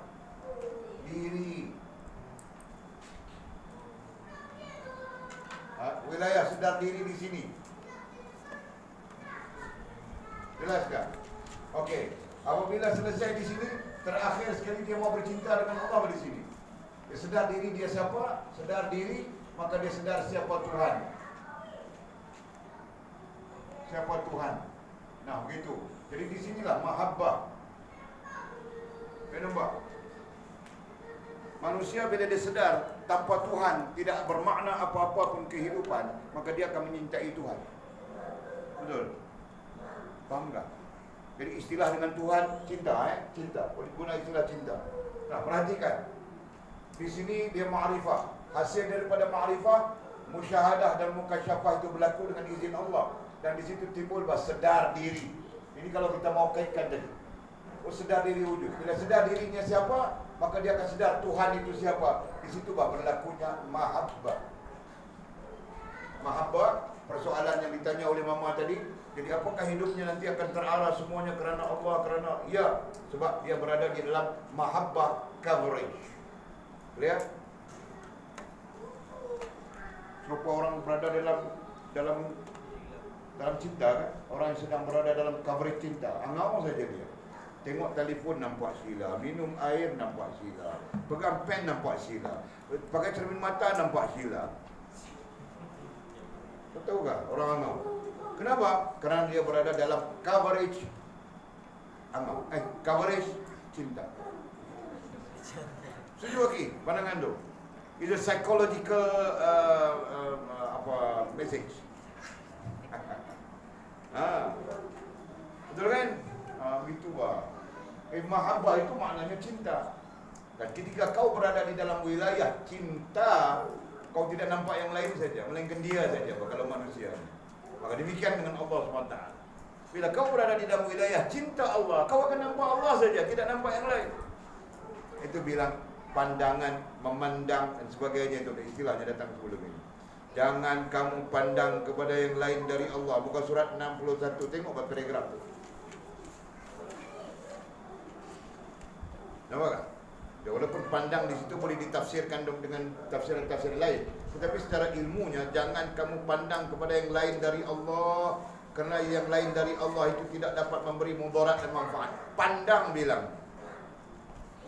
Speaker 1: diri. Wilayah sedar diri di sini. Jelas tak? Okey. Apabila selesai di sini, terakhir sekali dia mau bercinta dengan Allah di sini. Dia sedar diri dia siapa? Sedar diri, maka dia sedar siapa Tuhan. Siapa Tuhan. Nah, begitu. Jadi di sinilah mahabbah. Nampak? Manusia bila dia sedar tanpa Tuhan tidak bermakna apa-apa pun kehidupan, maka dia akan menyintai Tuhan. Betul? Faham tak? Jadi istilah dengan Tuhan cinta, cinta. Boleh guna istilah cinta. Nah, perhatikan. Di sini dia ma'rifah. Hasil daripada ma'rifah, musyahadah dan mukasyafah itu berlaku dengan izin Allah. Dan di situ timbul sedar diri. Ini kalau kita mau kaitkan tadi. Sedar diri wujud. Bila sedar dirinya siapa, maka dia akan sedar Tuhan itu siapa. Di situ berlakunya mahabbah. Mahabbah, persoalan yang ditanya oleh Mama tadi. Jadi apakah hidupnya nanti akan terarah semuanya kerana Allah, kerana ya, sebab dia berada di dalam mahabbah coverage. Lihat. Serupa orang berada dalam cinta, kan? Orang yang sedang berada dalam coverage cinta, angau saja dia. Tengok telefon nampak sila, minum air nampak sila, pegang pen nampak sila, pakai cermin mata nampak sila. Tahu tak orang angau? Kenapa? Kerana dia berada dalam coverage angau, coverage cinta. Setuju lagi pandangan tu. It's a psychological message. Betul kan? Begitu bah. Mahabbah itu maknanya cinta. Dan ketika kau berada di dalam wilayah cinta, kau tidak nampak yang lain saja, melainkan dia saja kalau manusia. Maka demikian dengan Allah SWT. Bila kau berada di dalam wilayah cinta Allah, kau akan nampak Allah saja, tidak nampak yang lain. Itu bilang pandangan, memandang dan sebagainya, itu istilahnya datang sebelum ini. Jangan kamu pandang kepada yang lain dari Allah. Buka surat 61, tengok paragraf tu. Nampak tak? Ya, walaupun pandang di situ boleh ditafsirkan dengan tafsiran-tafsiran lain, tetapi secara ilmunya jangan kamu pandang kepada yang lain dari Allah, kerana yang lain dari Allah itu tidak dapat memberi mudarat dan manfaat. Pandang bilang.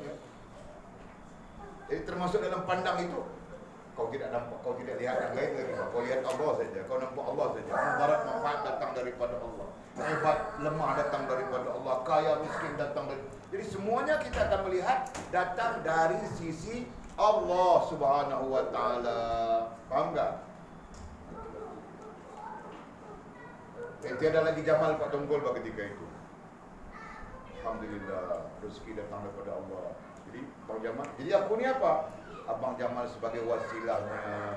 Speaker 1: Ya. Jadi termasuk dalam pandang itu, kau tidak nampak, kau tidak lihat yang lain lagi. Kau lihat Allah saja, kau nampak Allah saja. Mudarat manfaat datang daripada Allah. Hebat, lemah datang daripada Allah. Kaya, miskin datang dari. Jadi semuanya kita akan melihat datang dari sisi Allah Subhanahu wa taala. Faham tak? Tiada lagi Jamal Pak Tunggul pada ketika itu. Alhamdulillah, rezeki datang daripada Allah. Jadi Bang Jamal, jadi aku ni apa? Abang Jamal sebagai wasilahnya.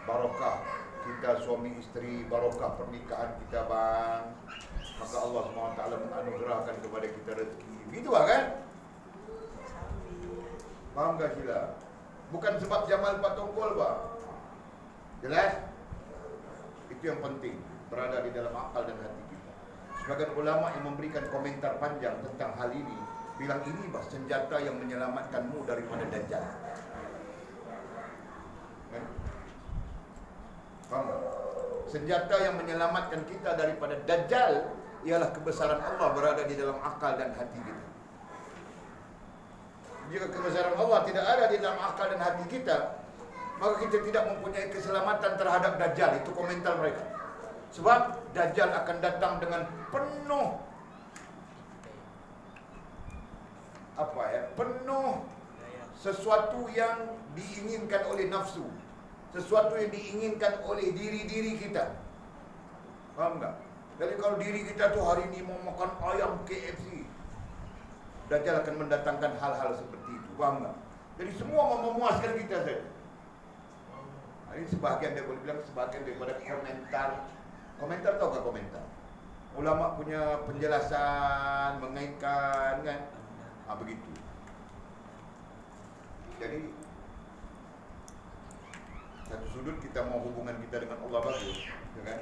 Speaker 1: Barakah kita suami isteri, barakah pernikahan kita bang. Maka Allah SWT menganugerahkan kepada kita rezeki. Begitu kan? Faham tak sila? Bukan sebab Jamal Pak Tunggul bang. Jelas? Itu yang penting, berada di dalam akal dan hati kita. Sebagian ulama yang memberikan komentar panjang tentang hal ini, bilang ini bah senjata yang menyelamatkanmu daripada Dajjal. Kan? Faham tak? Senjata yang menyelamatkan kita daripada Dajjal ialah kebesaran Allah berada di dalam akal dan hati kita. Jika kebesaran Allah tidak ada di dalam akal dan hati kita, maka kita tidak mempunyai keselamatan terhadap Dajjal. Itu komentar mereka. Sebab Dajjal akan datang dengan penuh penuh sesuatu yang diinginkan oleh nafsu, sesuatu yang diinginkan oleh diri-diri kita. Faham tak? Jadi kalau diri kita tu hari ini mau makan ayam KFC, Dajjal akan mendatangkan hal-hal seperti itu. Faham tak? Jadi semua mau memuaskan kita saja. Ini sebahagian dia boleh bilang sebahagian daripada komentar. Komentar tahu tak komentar? Ulama punya penjelasan mengaitkan kan? Begitu. Jadi satu sudut kita mau hubungan kita dengan Allah bagus, ya kan?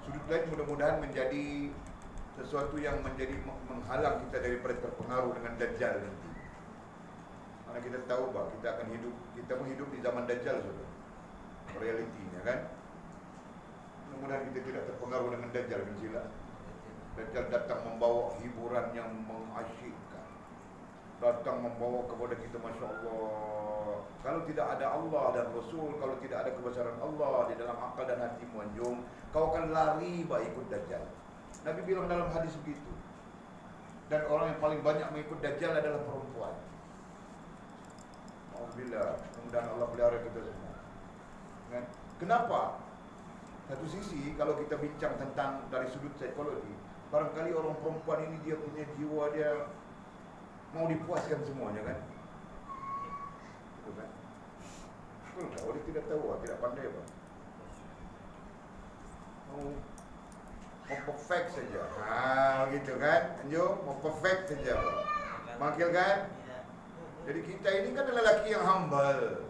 Speaker 1: Sudut lain mudah-mudahan menjadi sesuatu yang menjadi menghalang kita daripada terpengaruh dengan Dajjal nanti. Karena kita tahu bahawa kita akan hidup di zaman Dajjal saudara. Realitinya kan? Mudah-mudahan kita tidak terpengaruh dengan Dajjal bin Sila. Dajjal datang membawa hiburan yang mengasyikkan, datang membawa kepada kita Masya Allah. Kalau tidak ada Allah dan Rasul, kalau tidak ada kebesaran Allah di dalam akal dan hatimu anjung, kau akan lari ikut Dajjal. Nabi bilang dalam hadis begitu. Dan orang yang paling banyak mengikut Dajjal adalah perempuan. Alhamdulillah, mudah-mudahan Allah pelihara kita semua. Kan? Kenapa? Satu sisi kalau kita bincang tentang dari sudut psikologi, barangkali orang perempuan ini dia punya jiwa, dia mau dipuaskan semuanya kan? Betul kan? Betul tak? Orang tidak tahu, tidak pandai apa? Mau perfect saja. Gitu kan? Anjung, mau perfect saja. Manggil kan? Jadi kita ini kan lelaki yang humble.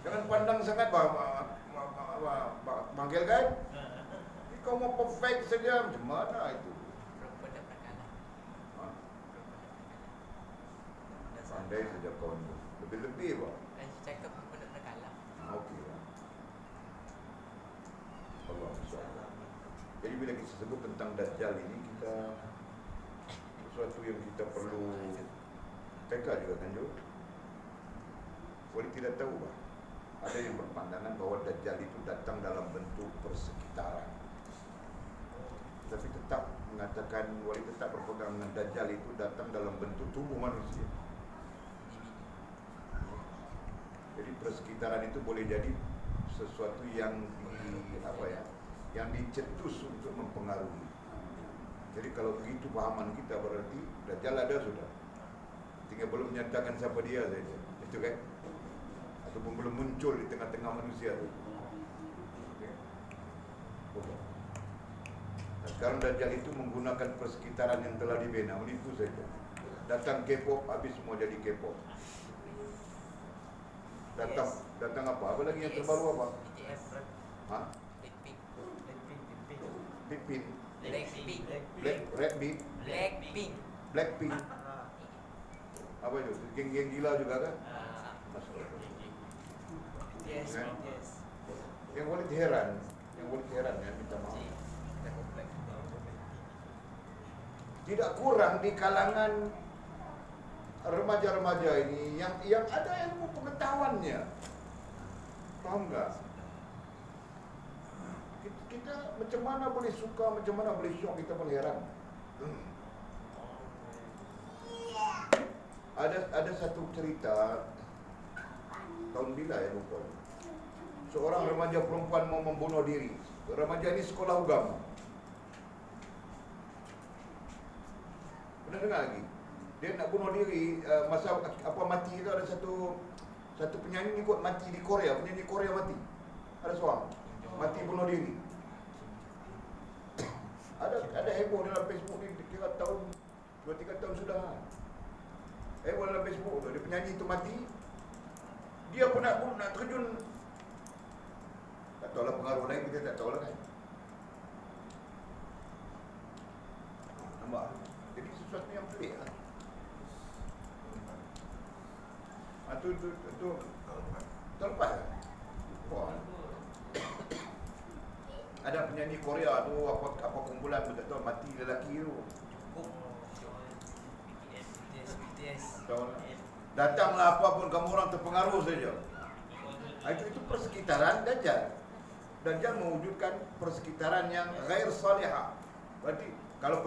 Speaker 1: Jangan pandang sangat manggil kan? Kau mau perfect saja, macam mana itu? Pandai saja kau ni. Lebih-lebih apa?
Speaker 3: Cakap pada perkala.
Speaker 1: Okey lah. Allah SWT. Jadi bila kita sebut tentang Dajjal ini, kita sesuatu yang kita perlu teka juga kan Jo? Boleh tidak tahu bah? Ada yang berpandangan bahawa Dajjal itu datang dalam bentuk persekitaran, tapi tetap mengatakan, wali tetap berpegang dengan Dajjal itu datang dalam bentuk tubuh manusia. Jadi persekitaran itu boleh jadi sesuatu yang yang dicetus untuk mempengaruhi. Jadi kalau begitu pahaman kita berarti Dajjal ada sudah. Tinggal belum menyatakan siapa dia saja. Itu kan? Ataupun belum muncul di tengah-tengah manusia itu. Nah, sekarang Dajjal itu menggunakan persekitaran yang telah dibina, menipu saja. Datang K-pop, habis semua jadi K-pop. Datang apa? Apa lagi yang terbaru apa? Ha? Blackpink. Blackpink. Apa itu? Geng-geng gila juga kan?
Speaker 3: Yes.
Speaker 1: Yang boleh heran ya, minta maaf. Tidak kurang di kalangan remaja-remaja ini yang ada ilmu pengetahuannya. Paham enggak? Kita macam mana boleh suka, macam mana boleh syok, kita boleh heran. Ada satu cerita tahun bila ya lupa. Seorang remaja perempuan mau membunuh diri. Remaja ini sekolah agama. Pernah dengar lagi? Dia nak bunuh diri masa mati itu ada satu penyanyi ni kot mati di Korea, penyanyi Korea mati. Ada seorang mati bunuh diri. Ada heboh dalam Facebook ni kira tahun 2-3 tahun sudah. Heboh dalam Facebook tu, dia penyanyi itu mati. Dia pun nak terjun. Tak tahulah pengaruh lain, kita tak tahulah kan. Nampak? Jadi sesuatu yang pelik lah. Itu terlepas lah. Wah. Ada penyanyi Korea tu apa kumpulan tu tak tahu mati lelaki tu. Datanglah apa pun kamu orang terpengaruh saja. Itu persekitaran Dajjal. Dajjal mewujudkan persekitaran yang ghair salihah. Berarti kalau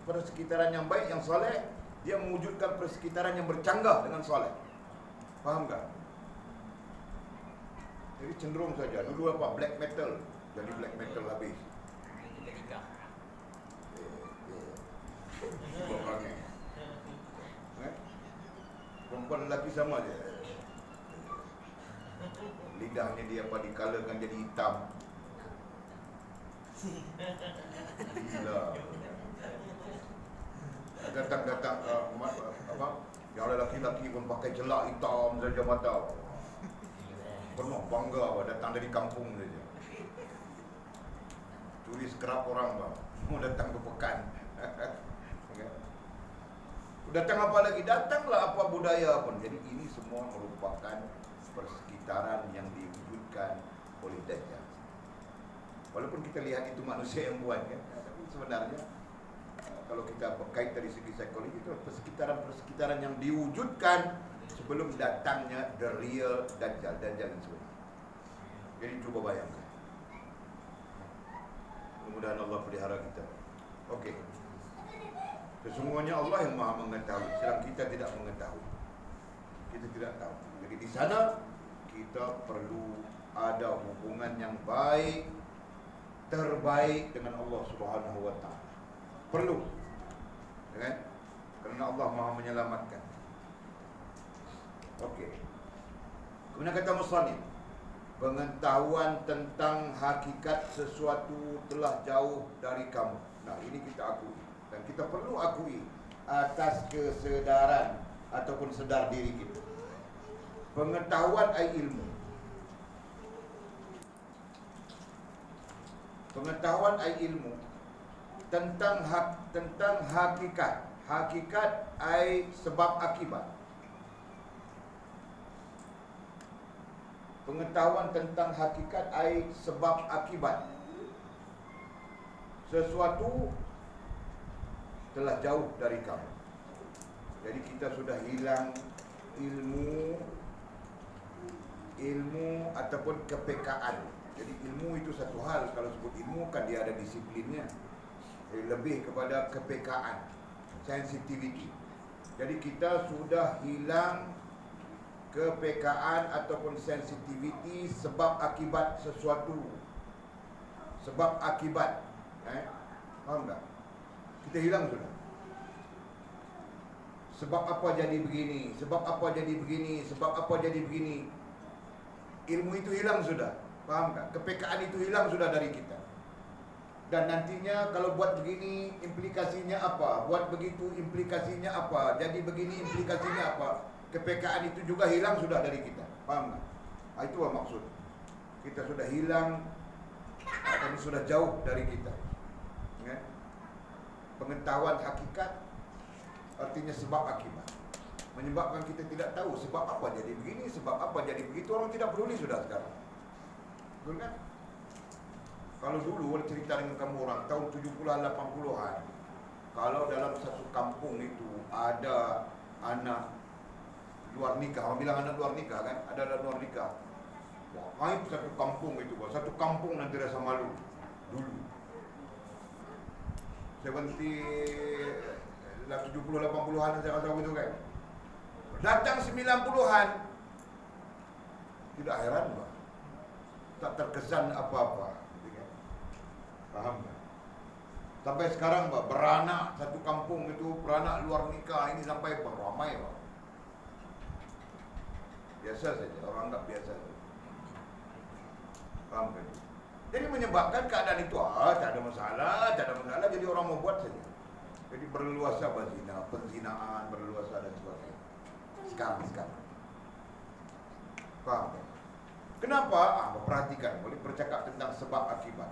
Speaker 1: persekitaran yang baik, yang soleh, dia mewujudkan persekitaran yang bercanggah dengan soleh. Faham tak? Jadi cenderung saja. Dulu apa? Black metal. Jadi black metal habis. Perempuan lelaki sama je. Lidahnya dia apa dikalakan jadi hitam. Gila. Datang yang lelaki-lelaki pun pakai celak hitam saja mata. Penuh bangga datang dari kampung saja. Curi scrap orang mau datang ke pekan. Datang apa lagi? Datanglah apa budaya pun. Jadi ini semua merupakan persekitaran yang diwujudkan oleh Dajjal. Walaupun kita lihat itu manusia yang buat kan, tapi sebenarnya kalau kita berkait dari segi psikologi itu persekitaran yang diwujudkan sebelum datangnya the real Dajjal yang sebenarnya. Jadi cuba bayangkan. Mudah-mudahan Allah pelihara kita. Okey. Sesungguhnya Allah yang Maha mengetahui, sedang kita tidak mengetahui. Kita tidak tahu. Jadi di sana kita perlu ada hubungan yang baik, terbaik dengan Allah Subhanahu wa taala. Perlu. Kan? Kerana Allah Maha menyelamatkan. Okey. Kemudian kata musannif, pengetahuan tentang hakikat sesuatu telah jauh dari kamu. Nah, ini kita akui. Dan kita perlu akui atas kesedaran ataupun sedar diri kita. Pengetahuan ai ilmu. Pengetahuan ai ilmu tentang hakikat. Hakikat ai sebab akibat. Pengetahuan tentang hakikat ai sebab akibat. Sesuatu telah jauh dari kamu. Jadi kita sudah hilang ilmu ataupun kepekaan. Jadi ilmu itu satu hal. Kalau sebut ilmu kan dia ada disiplinnya. Jadi lebih kepada kepekaan, sensitivity. Jadi kita sudah hilang kepekaan ataupun sensitivity sebab akibat sesuatu. Sebab akibat. Faham tak? Kita hilang sudah. Sebab apa jadi begini? Sebab apa jadi begini? Sebab apa jadi begini? Ilmu itu hilang sudah. Faham tak? Kepekaan itu hilang sudah dari kita. Dan nantinya kalau buat begini implikasinya apa? Buat begitu implikasinya apa? Jadi begini implikasinya apa? Kepekaan itu juga hilang sudah dari kita. Faham tak? Itu maksud. Kita sudah hilang, kami sudah jauh dari kita. Pengetahuan hakikat artinya sebab akibat. Menyebabkan kita tidak tahu sebab apa jadi begini, sebab apa jadi begitu. Orang tidak peduli sudah sekarang. Betul kan? Kalau dulu cerita dengan kamu orang tahun 70-an 80-an, kalau dalam satu kampung itu ada anak luar nikah, orang bilang anak luar nikah kan, ada anak luar nikah. Wah, aib satu kampung itu, satu kampung nanti rasa malu dulu. 70-80-an saya rasa begitu kan. Datang 90-an, tidak heran bah, tak terkesan apa-apa. Paham tak? Sampai sekarang bah, beranak satu kampung itu, beranak luar nikah ini sampai beramai bah. Biasa saja, orang anggap biasa saja. Paham tak? Jadi menyebabkan keadaan itu tak ada masalah, jadi orang mau buat saja. Jadi berleluasa berzina, penzinaan, berleluasa dan sebagainya. Sekarang. Paham tak? Kenapa? Perhatikan, boleh bercakap tentang sebab akibat.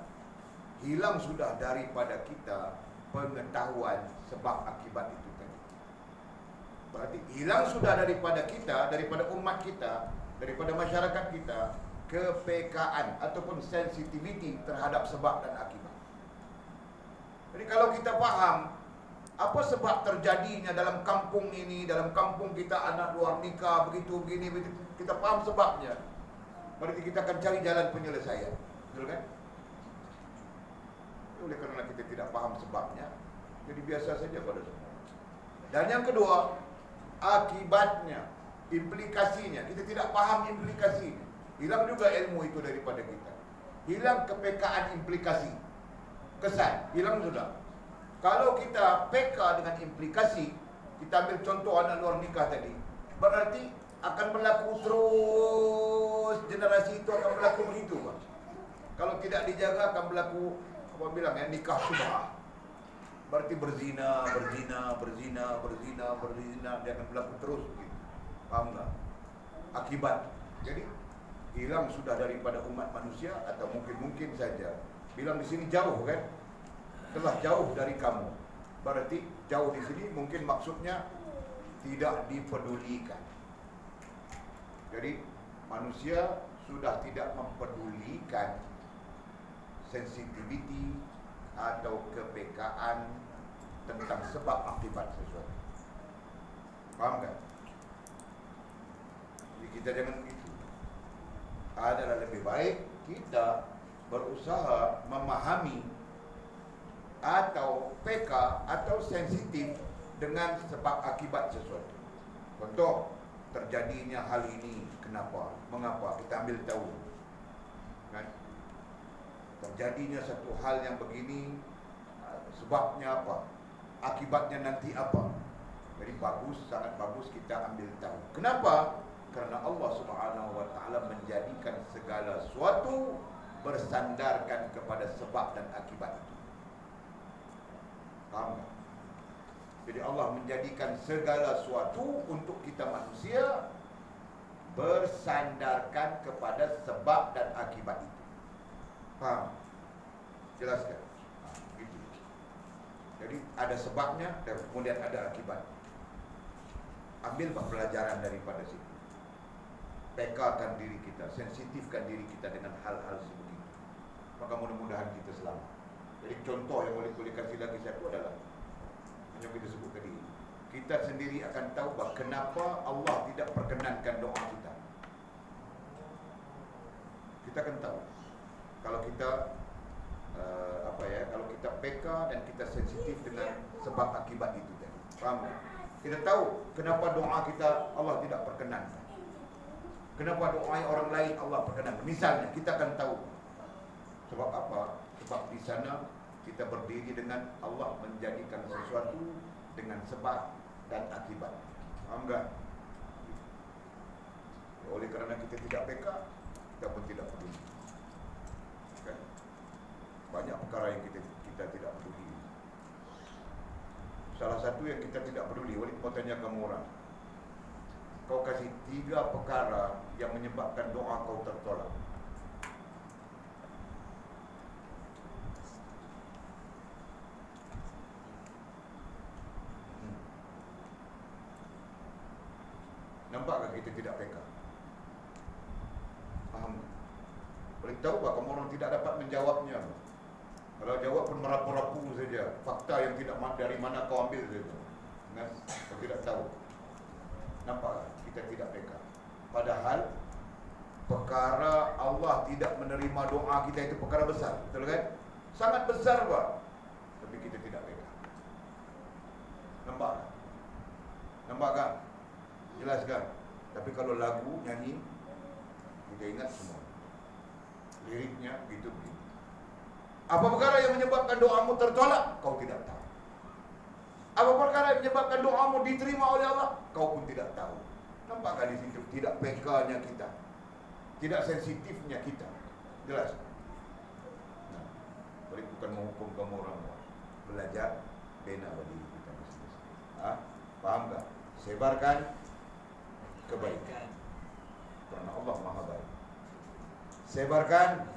Speaker 1: Hilang sudah daripada kita pengetahuan sebab akibat itu tadi. Berarti hilang sudah daripada kita, daripada umat kita, daripada masyarakat kita, kepekaan ataupun sensitivity terhadap sebab dan akibat. Jadi kalau kita faham apa sebab terjadinya dalam kampung ini, dalam kampung kita anak luar nikah begitu begini, kita faham sebabnya, berarti kita akan cari jalan penyelesaian. Betul kan? Oleh kerana kita tidak faham sebabnya, jadi biasa saja pada semua. Dan yang kedua, akibatnya, implikasinya, kita tidak faham implikasinya. Hilang juga ilmu itu daripada kita. Hilang kepekaan implikasi. Kesan, hilang sudah. Kalau kita peka dengan implikasi, kita ambil contoh anak luar nikah tadi, berarti akan berlaku terus, generasi itu akan berlaku begitu Pak. Kalau tidak dijaga akan berlaku, apa bilang ya, nikah subah. Berarti berzina, dia akan berlaku terus begitu. Paham tak? Akibat. Jadi hilang sudah daripada umat manusia, atau mungkin saja bilang di sini jauh kan, telah jauh dari kamu. Berarti jauh di sini mungkin maksudnya tidak dipedulikan. Jadi manusia sudah tidak mempedulikan sensitivity atau kepekaan tentang sebab akibat sesuatu. Paham kan? Jadi kita jangan begitu. Adalah lebih baik kita berusaha memahami atau peka atau sensitif dengan sebab akibat sesuatu. Contoh, terjadinya hal ini, kenapa, mengapa, kita ambil tahu kan? Terjadinya satu hal yang begini, sebabnya apa, akibatnya nanti apa. Jadi bagus, sangat bagus kita ambil tahu. Kenapa? Karena Allah Subhanahu wa ta'ala menjadikan segala sesuatu bersandarkan kepada sebab dan akibat itu. Paham tak? Jadi Allah menjadikan segala sesuatu untuk kita manusia bersandarkan kepada sebab dan akibat itu. Paham? Jelaskan? Gitu. Jadi ada sebabnya dan kemudian ada akibat. Ambil pelajaran daripada situ. Pekakan diri kita, sensitifkan diri kita dengan hal-hal sebegitu. Maka mudah-mudahan kita selamat. Jadi contoh yang boleh kasih lagi satu adalah yang kita sebut tadi. Kita sendiri akan tahu bahawa kenapa Allah tidak perkenankan doa kita. Kita akan tahu kalau kita kalau kita peka dan kita sensitif dengan sebab akibat itu tadi. Faham? Kita tahu kenapa doa kita Allah tidak perkenankan. Kenapa doa orang lain Allah perkenan? Misalnya kita akan tahu sebab apa? Sebab di sana kita berdiri dengan Allah menjadikan sesuatu dengan sebab dan akibat. Faham tak? Oleh kerana kita tidak peka, kita pun tidak peduli. Kan? Banyak perkara yang kita tidak peduli. Salah satu yang kita tidak peduli, Walid mau tanya kamu orang, kau kasih 3 perkara yang menyebabkan doa kau tertolak. Nampak tak kita tidak peka? Faham tak? Boleh tahu tak kamu orang tidak dapat menjawabnya? Kalau jawab pun merapu-rapu saja, fakta yang tidak dari mana kau ambil saja. Kan? Kau tidak tahu. Nampak tak? Kita tidak peka. Padahal perkara Allah tidak menerima doa kita itu perkara besar, betul kan? Sangat besar pak. Tapi kita tidak peka. Nampak tak? Nampak kan? Jelas kan? Tapi kalau lagu, nyanyi, kita ingat semua liriknya begitu. Apa perkara yang menyebabkan doamu tertolak? Kau tidak tahu. Apa perkara yang menyebabkan doamu diterima oleh Allah? Kau pun tidak tahu. Nampakkah di situ tidak pekanya kita, tidak sensitifnya kita? Jelas? Nah, bukan menghukum kamu orang, belajar bina bagi kita masing-masing. Paham tak? Sebarkan kebaikan, kerana Allah Maha Baik. Sebarkan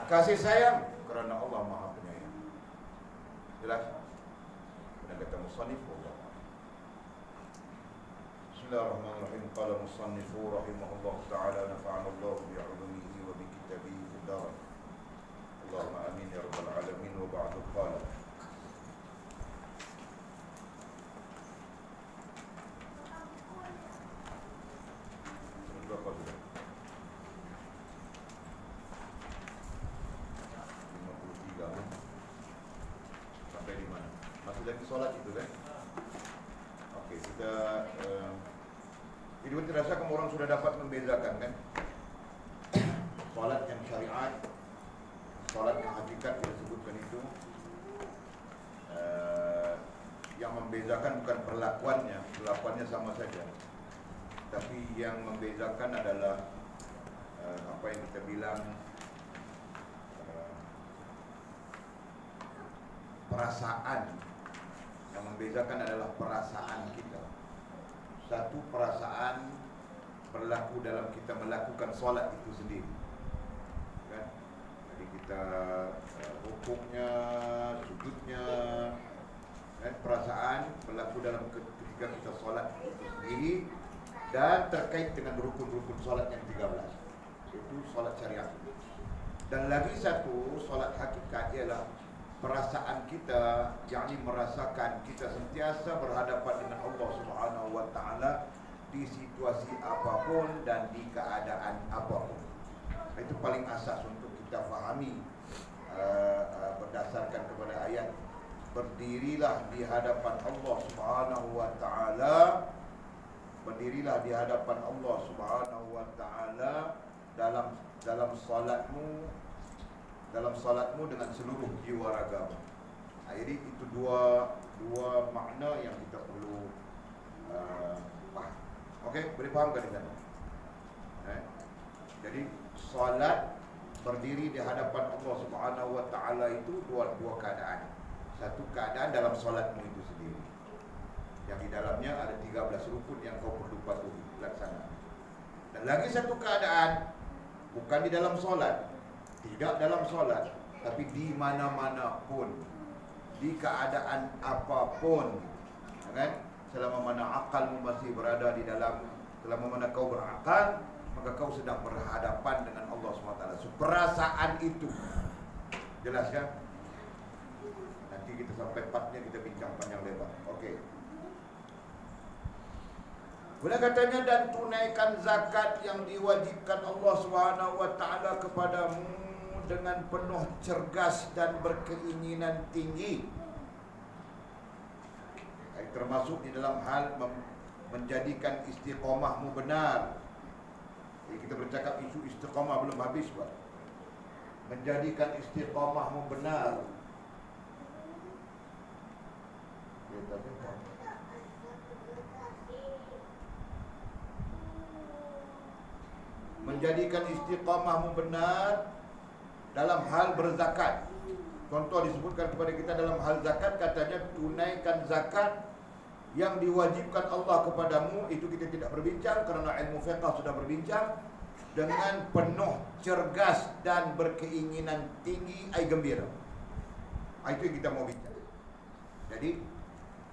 Speaker 1: kasih sayang, kerana Allah Maha Penyayang. Jelas? Dan kata musannif Allah. Bismillahirrahmanirrahim. Qala musannifu rahimahullah ta'ala, nafa'ana Allah bi'ulumihi wa bi kitabihi fid dar. Allahumma amin ya rabbal alamin. Wa ba'du qala. Berapa sudah? 53. Sampai di mana? Masih lagi solat itu kan? Okey, kita jadi terasa kamu orang sudah dapat membezakan kan? Solat yang syariat, solat yang hakikat yang disebutkan itu, yang membezakan bukan perlakuannya sama saja. Tapi yang membezakan adalah apa yang kita bilang perasaan. Yang membezakan adalah perasaan kita. Satu perasaan berlaku dalam kita melakukan solat itu sendiri, kan? Jadi kita rukuknya, sujudnya, kan? Perasaan berlaku dalam ketika kita solat itu sendiri. Dan terkait dengan rukun-rukun solat yang 13, itu solat syariah. Dan lagi satu, solat hakikat ialah perasaan kita, yakni merasakan kita sentiasa berhadapan dengan Allah Subhanahu wa taala di situasi apapun dan di keadaan apapun. Itu paling asas untuk kita fahami berdasarkan kepada ayat, berdirilah di hadapan Allah Subhanahu wa taala. Berdirilah di hadapan Allah Subhanahu wa taala dalam salatmu dengan seluruh jiwa ragamu. Jadi itu dua makna yang kita perlu faham. Okey, boleh fahamkan di sana? Jadi salat berdiri di hadapan Allah Subhanahu wa taala itu dua keadaan. Satu keadaan dalam salatmu itu sendiri, yang di dalamnya ada 13 rukun yang kau perlu patuhi, laksana. Dan lagi satu keadaan, bukan di dalam solat, tidak dalam solat, tapi di mana-mana pun, di keadaan apapun, kan? Selama mana akalmu masih berada di dalam, selama mana kau berakal, maka kau sedang berhadapan dengan Allah SWT. So, perasaan itu, jelas kan? Nanti kita sampai partnya kita bincang panjang lebar. Okey. Kemudian katanya, dan tunaikan zakat yang diwajibkan Allah SWT kepadamu dengan penuh cergas dan berkeinginan tinggi. Termasuk di dalam hal menjadikan istiqomahmu benar. Jadi kita bercakap isu istiqamah belum habis, Pak. Menjadikan istiqamahmu benar. Menjadikan istiqamahmu benar dalam hal berzakat. Contoh disebutkan kepada kita dalam hal zakat, katanya tunaikan zakat yang diwajibkan Allah kepadamu. Itu kita tidak berbincang kerana ilmu fiqh sudah berbincang. Dengan penuh cergas dan berkeinginan tinggi, ai gembira. Itu yang kita mau bincang. Jadi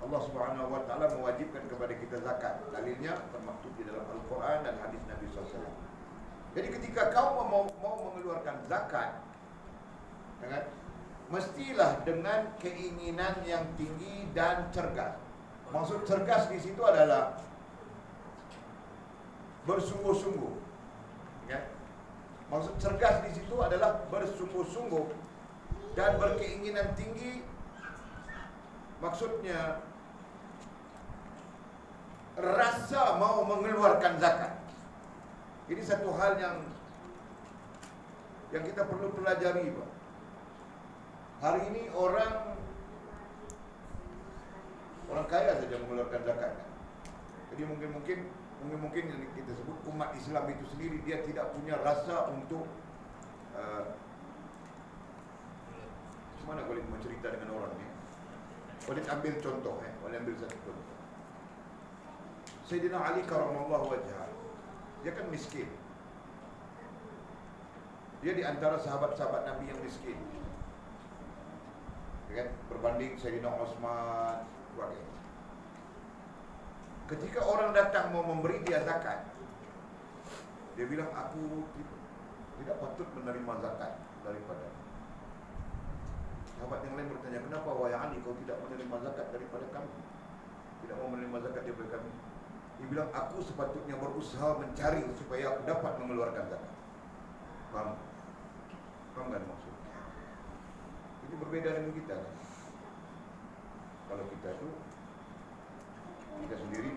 Speaker 1: Allah Subhanahu wa taala mewajibkan kepada kita zakat. Dalilnya termaktub di dalam Al-Quran dan hadis Nabi SAW. Jadi ketika kau mau mengeluarkan zakat, kan, mestilah dengan keinginan yang tinggi dan cergas. Maksud cergas di situ adalah bersungguh-sungguh. Ya. Maksud cergas di situ adalah bersungguh-sungguh dan berkeinginan tinggi. Maksudnya rasa mau mengeluarkan zakat. Ini satu hal yang kita perlu pelajari, Pak. Hari ini orang kaya saja mengeluarkan zakat. Jadi mungkin yang kita sebut umat Islam itu sendiri, dia tidak punya rasa untuk mana boleh mencerita dengan orang ni. Boleh ambil contoh, boleh ambil satu contoh. Sayyidina Ali karamallahu wajhah, dia kan miskin. Dia di antara sahabat-sahabat Nabi yang miskin. Ya kan? Berbanding Sayyidina Utsman, sebagainya. Ketika orang datang mau memberi dia zakat, dia bilang, aku tidak patut menerima zakat daripada. Sahabat yang lain bertanya, kenapa wahai Ali kau tidak menerima zakat daripada kami? Tidak mau menerima zakat daripada kami. Dia bilang, aku sepatutnya berusaha mencari supaya aku dapat mengeluarkan zakat. Paham? Paham kan maksud? Ini berbeda dengan kita kan? Kalau kita tu, kita sendiri,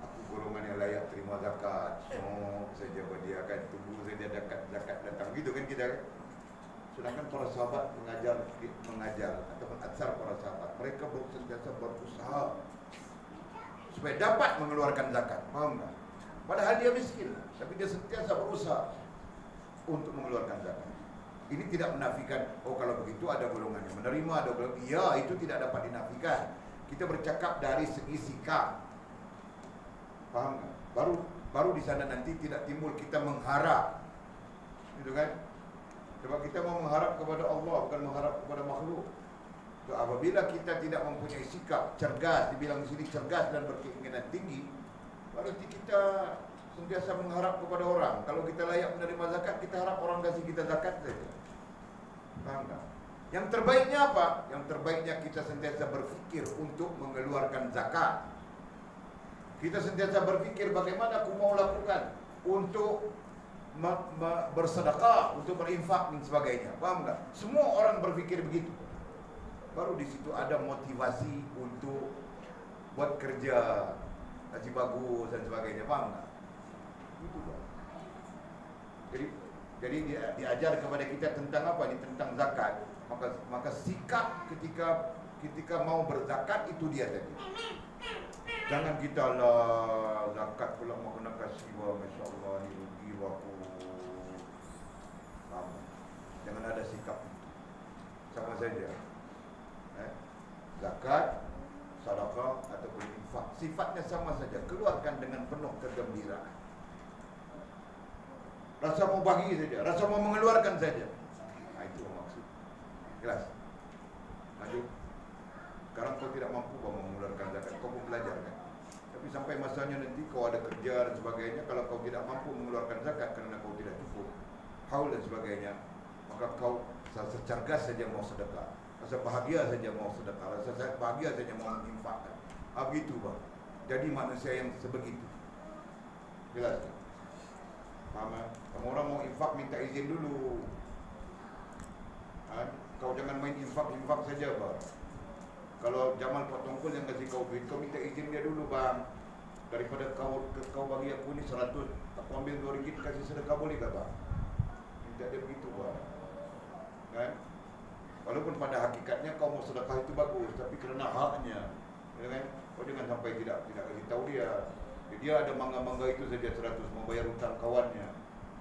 Speaker 1: aku golongan yang layak terima zakat. Saja dia akan tunggu saja zakat datang. Gitu kan kita kan? Sedangkan para sahabat mengajar atau mengajar para sahabat, mereka sentiasa berusaha supaya dapat mengeluarkan zakat. Faham tak? Padahal dia miskin, tapi dia sentiasa berusaha untuk mengeluarkan zakat. Ini tidak menafikan, kalau begitu ada golongan yang menerima, ada golongan. Ya, itu tidak dapat dinafikan. Kita bercakap dari segi sikap. Faham tak? Baru di sana nanti tidak timbul kita mengharap. Gitu kan? Sebab kita mau mengharap kepada Allah, bukan mengharap kepada makhluk. So, apabila kita tidak mempunyai sikap cergas, dibilang di sini cergas dan berkeinginan tinggi, berarti kita sentiasa mengharap kepada orang. Kalau kita layak menerima zakat, kita harap orang kasih kita zakat saja. Faham tak? Yang terbaiknya apa? Yang terbaiknya kita sentiasa berfikir untuk mengeluarkan zakat. Kita sentiasa berfikir bagaimana aku mau lakukan untuk bersedekah, untuk berinfak dan sebagainya. Faham tak? Semua orang berfikir begitu. Baru di situ ada motivasi untuk buat kerja, gaji bagus dan sebagainya. Faham tak? Itu Pak. Jadi dia diajar kepada kita tentang apa ni? Tentang zakat. Maka sikap ketika mau berzakat itu dia tadi. Jangan kita lah zakat pula mau kena kasih wah masya-Allah ni rugi aku. Jangan ada sikap itu. Sama saja. Zakat, sedekah ataupun infak, sifatnya sama saja. Keluarkan dengan penuh kegembiraan. Rasa mau bagi saja, rasa mau mengeluarkan saja. Itu maksud. Jelas? Maju. Sekarang kau tidak mampu mengeluarkan zakat, kau pun belajar kan? Tapi sampai masanya nanti kau ada kerja dan sebagainya, kalau kau tidak mampu mengeluarkan zakat kerana kau tidak cukup haul dan sebagainya, maka kau secergas saja mau sedekah, rasa bahagia saja mau sedekah, rasa bahagia saja mau menginfakkan. Begitu Pak. Jadi manusia yang sebegitu. Jelas kan? Paham? Kamu orang mau infak minta izin dulu. Kau jangan main infak saja Pak. Kalau Jamal Pak Tongkol yang kasih kau duit, kau minta izin dia dulu bang. Daripada kau bagi aku ni 100, aku ambil RM2 kasih sedekah, boleh tak bang? Tidak ada begitu bang. Kan? Walaupun pada hakikatnya kau mau sedekah itu bagus, tapi kerana haknya, ya kan? Kau jangan sampai tidak kasih tahu dia. Dia ada mangga-mangga itu saja 100 mau bayar hutang kawannya.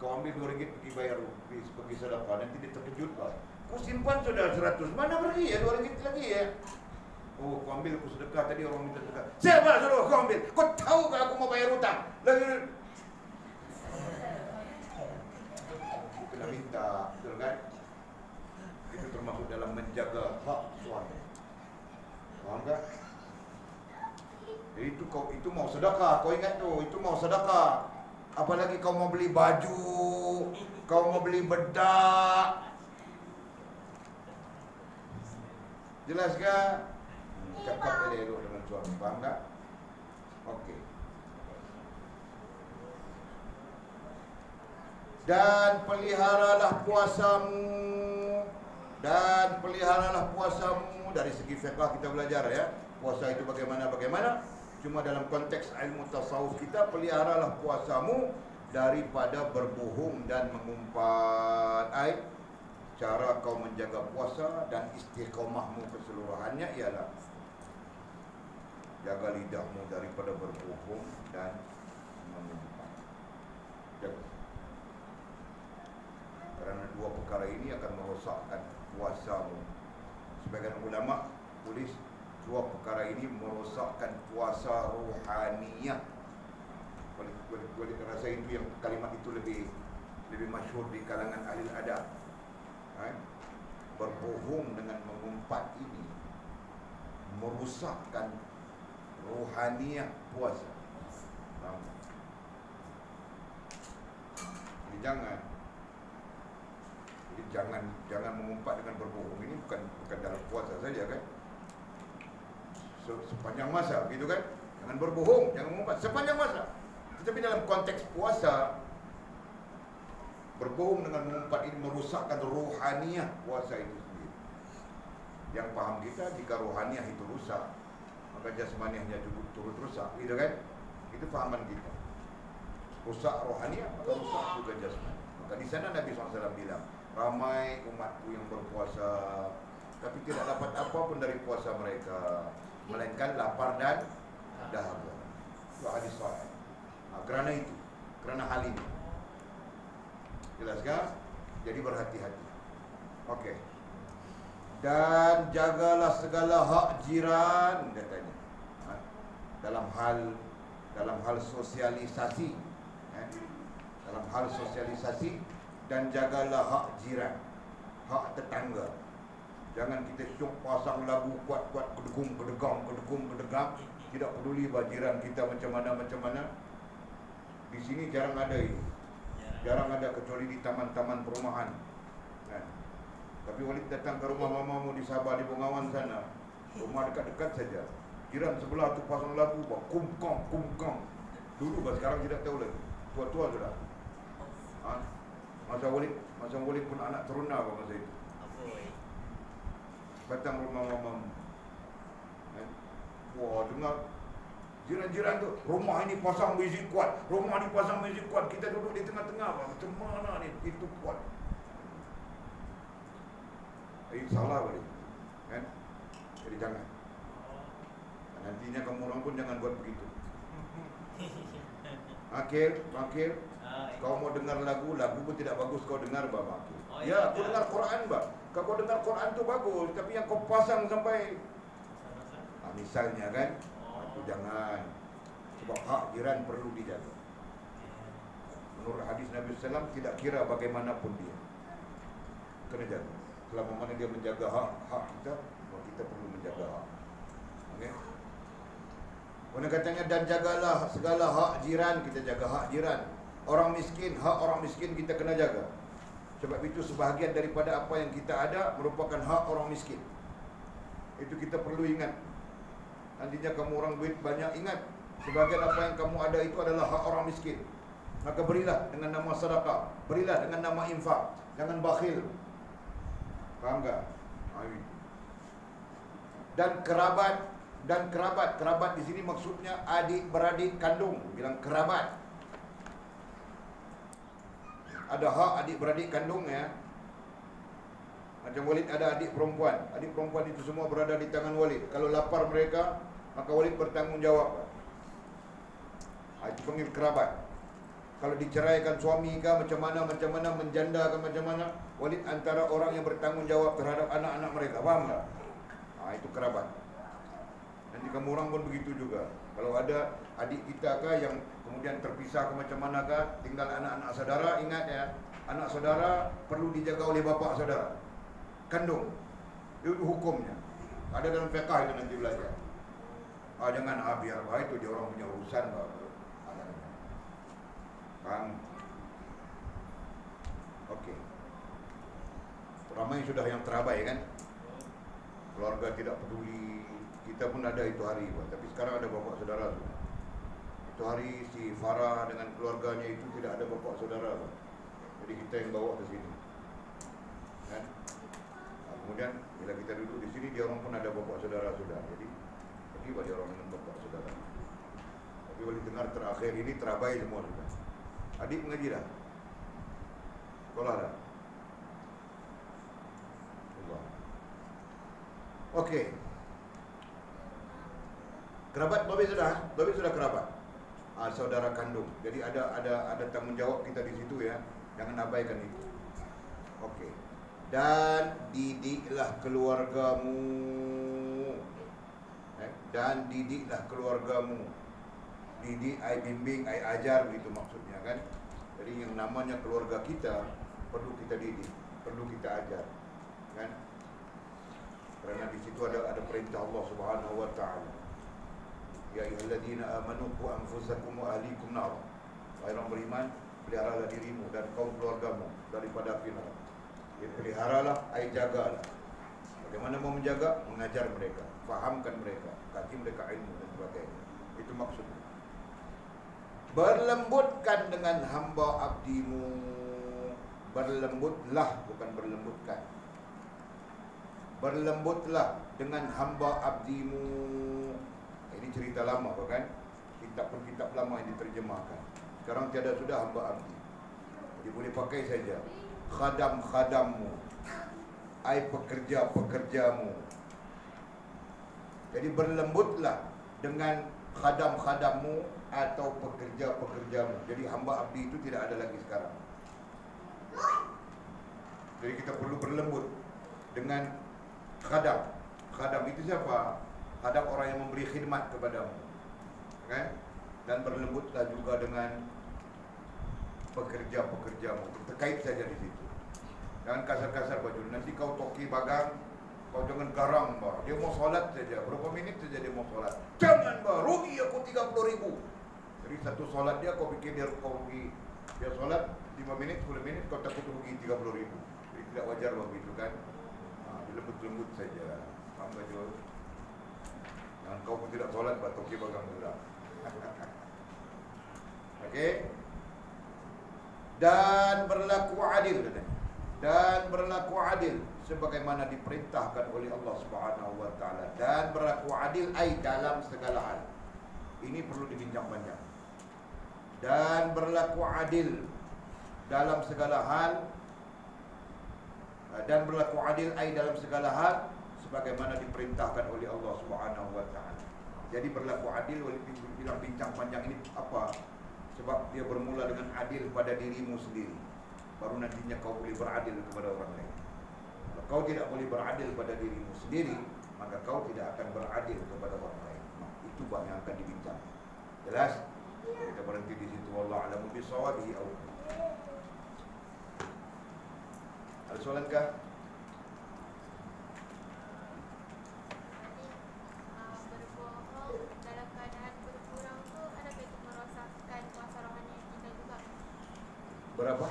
Speaker 1: Kau ambil RM2 pergi bayar, pergi sedekah, nanti dia terkejut bang. Kau simpan sudah 100, mana pergi ya RM2 lagi ya? Oh, kau ambil aku sedekah tadi, orang minta sedekah. Siapa suruh kau ambil? Kau tahu ke aku mau bayar hutang? Lagi kena minta, betul kan? Itu termasuk dalam menjaga hak suami. Faham tak? Itu mau sedekah, kau ingat tu, itu mau sedekah. Apalagi kau mau beli baju, kau mau beli bedak. Jelas kan? Cakap dia elok dengan suami, faham tak? Okey. Dan peliharalah puasamu. Dari segi fiqh kita belajar ya. Puasa itu bagaimana. Cuma dalam konteks ilmu tasawuf kita, peliharalah puasamu daripada berbohong dan mengumpat aib. Cara kau menjaga puasa dan istiqomahmu keseluruhannya ialah jaga lidahmu daripada berbohong dan mengumpat. Jaga. Kerana dua perkara ini akan merosakkan puasamu. Sebagian ulama tulis dua perkara ini merosakkan puasa rohaniyah. Boleh rasa itu yang kalimat itu lebih masyhur di kalangan ahli adab. Berbohong dengan mengumpat ini merosakkan rohaniyah puasa. Jadi jangan mengumpat dengan berbohong. Ini bukan dalam puasa saja kan. Sepanjang masa gitu kan. Jangan berbohong, jangan mengumpat sepanjang masa. Tetapi dalam konteks puasa, berbohong dengan mengumpat ini merosakkan rohaniyah puasa itu sendiri. Yang paham kita, jika rohaniyah itu rusak, maka jasmaniahnya juga turut rusak, gitu kan? Itu fahaman kita. Rusak rohaniyah, maka rusak juga jasmani. Maka di sana Nabi SAW bilang, ramai umatku yang berpuasa, tapi tidak dapat apa pun dari puasa mereka, melainkan lapar dan dahaga. Itu hadis sahih. Kerana hal ini. Jelas kan? Jadi berhati-hati. Okey. Dan jagalah segala hak jiran, katanya. Dalam hal sosialisasi, dalam hal sosialisasi, dan jagalah hak jiran, hak tetangga. Jangan kita syuk pasang lagu kuat-kuat gedegam, tidak peduli jiran kita macam mana. Di sini jarang ada itu. Jarang ada kecuali di taman-taman perumahan. Tapi Walid datang ke rumah mamamu di Sabah, di Bengawan sana. Rumah dekat-dekat saja. Jiran sebelah tu pasang lagu kumkong. Dulu sekarang tidak tahu lagi. Tua-tua sudah. Masa Walid pun anak teruna masa itu. Datang rumah mamamu. Wah, dengar jiran-jiran tu, rumah ini pasang muzik kuat, kita duduk di tengah-tengah, macam mana ni, itu kuat. Ini salah balik, kan? Jadi jangan. Nantinya kamu orang pun jangan buat begitu. Akhir, kau mau dengar lagu pun tidak bagus kau dengar, Bang. Ya, aku dengar Quran, Bang. Kau dengar Quran tu bagus, tapi yang kau pasang sampai misalnya kan, itu jangan. Sebab hak jiran perlu dijaga. Menurut hadis Nabi SAW, tidak kira bagaimanapun dia, kena jaga. Selama mana dia menjaga hak kita, kita perlu menjaga hak. Okey. Kemudian katanya, dan jagalah segala hak jiran, kita jaga hak jiran. Orang miskin, hak orang miskin kita kena jaga. Sebab itu sebahagian daripada apa yang kita ada merupakan hak orang miskin. Itu kita perlu ingat. Nantinya kamu orang duit banyak, ingat, sebagian apa yang kamu ada itu adalah hak orang miskin. Maka berilah dengan nama sedekah, berilah dengan nama infak, jangan bakhil. Faham tak? Dan kerabat Dan kerabat. Kerabat di sini maksudnya adik beradik kandung. Bilang kerabat. Ada hak adik beradik kandung ya. Macam Walid ada adik perempuan. Adik perempuan itu semua berada di tangan Walid. Kalau lapar mereka, maka Walid bertanggungjawab. Itu panggil kerabat. Kalau diceraikan suami kah macam mana, menjanda kah macam mana, Walid antara orang yang bertanggungjawab terhadap anak-anak mereka. Faham tak? Itu kerabat. Nanti kamu orang pun begitu juga. Kalau ada adik kita kah yang kemudian terpisah ke macam mana kah, tinggal anak-anak saudara, ingat ya, anak saudara perlu dijaga oleh bapa saudara kandung. Itu hukumnya. Ada dalam fiqh itu nanti belajar. Jangan biar itu dia orang punya urusan. Paham? Okey. Ramai sudah yang terabai kan? Keluarga tidak peduli. Kita pun ada itu hari, tapi sekarang ada bapak saudara sudah. Itu hari si Farah dengan keluarganya itu tidak ada bapak saudara. Jadi kita yang bawa ke sini. Kan? Kemudian bila kita duduk di sini, dia orang pun ada bapak saudara sudah. Jadi dia orang dengan bapak saudara. Tapi boleh dengar terakhir ini terabai semua sudah. Adik mengaji dah? Sekolah dah? Allah. Okey. Kerabat Babi sudah kerabat. Saudara kandung. Jadi ada tanggungjawab kita di situ ya. Jangan abaikan itu. Okey. Dan didiklah keluargamu. Dan didiklah keluargamu. Didik, ai bimbing, ai ajar, begitu maksudnya kan. Jadi yang namanya keluarga kita perlu kita didik, perlu kita ajar, kan? Karena di situ ada perintah Allah Subhanahu wa taala. Ya ayyuhalladzina amanu qu anfusakum wa ahlikum nar. Wahai orang beriman, peliharalah dirimu dan kaum keluargamu daripada api neraka. Ya, peliharalah, ai jagalah. Bagaimana mau menjaga? Mengajar mereka, fahamkan mereka, kasih mereka ilmu dan sebagainya. Itu maksudnya. Berlembutkan dengan hamba abdimu. Berlembutlah, bukan berlembutkan. Berlembutlah dengan hamba abdimu. Ini cerita lama kan? Kitab lama yang diterjemahkan. Sekarang tiada sudah hamba abdi. Jadi boleh pakai saja. Khadam-khadammu, ai pekerja-pekerjamu. Jadi berlembutlah dengan khadam-khadammu atau pekerja-pekerjamu. Jadi hamba abdi itu tidak ada lagi sekarang. Jadi kita perlu berlembut dengan khadam. Khadam itu siapa? Khadam orang yang memberi khidmat kepadamu, kan? Dan berlembutlah juga dengan pekerja-pekerjamu. Terkait saja di situ. Jangan kasar-kasar baju. Nanti kau toki bagang, kau jangan garang, bah. Dia mau solat saja, berapa minit saja dia mau solat. Jangan, bah, rugi aku 30.000. Jadi satu solat dia kau pikir kau rugi. Dia solat 5 minit, 10 minit, kau takut rugi 30.000. Jadi tidak wajar begitu kan? Dilembut-lembut saja. Faham baju. Jangan kau pun tidak solat, bah, toki bagang pula. Okey. Dan berlaku adil katanya. Dan berlaku adil sebagaimana diperintahkan oleh Allah Subhanahu wa taala. Dan berlaku adil ai dalam segala hal. Ini perlu dibincang panjang. Dan berlaku adil dalam segala hal. Dan berlaku adil ai dalam segala hal sebagaimana diperintahkan oleh Allah Subhanahu wa taala. Jadi berlaku adil, oleh bilang bincang panjang ini apa? Sebab dia bermula dengan adil pada dirimu sendiri. Baru nantinya kau boleh beradil kepada orang lain. Kalau kau tidak boleh beradil pada dirimu sendiri, maka kau tidak akan beradil kepada orang lain. Itu yang akan dibincang. Jelas? Kita berhenti di situ. Wallahu a'lamu bishawab. Ada soalan kah? Berapa?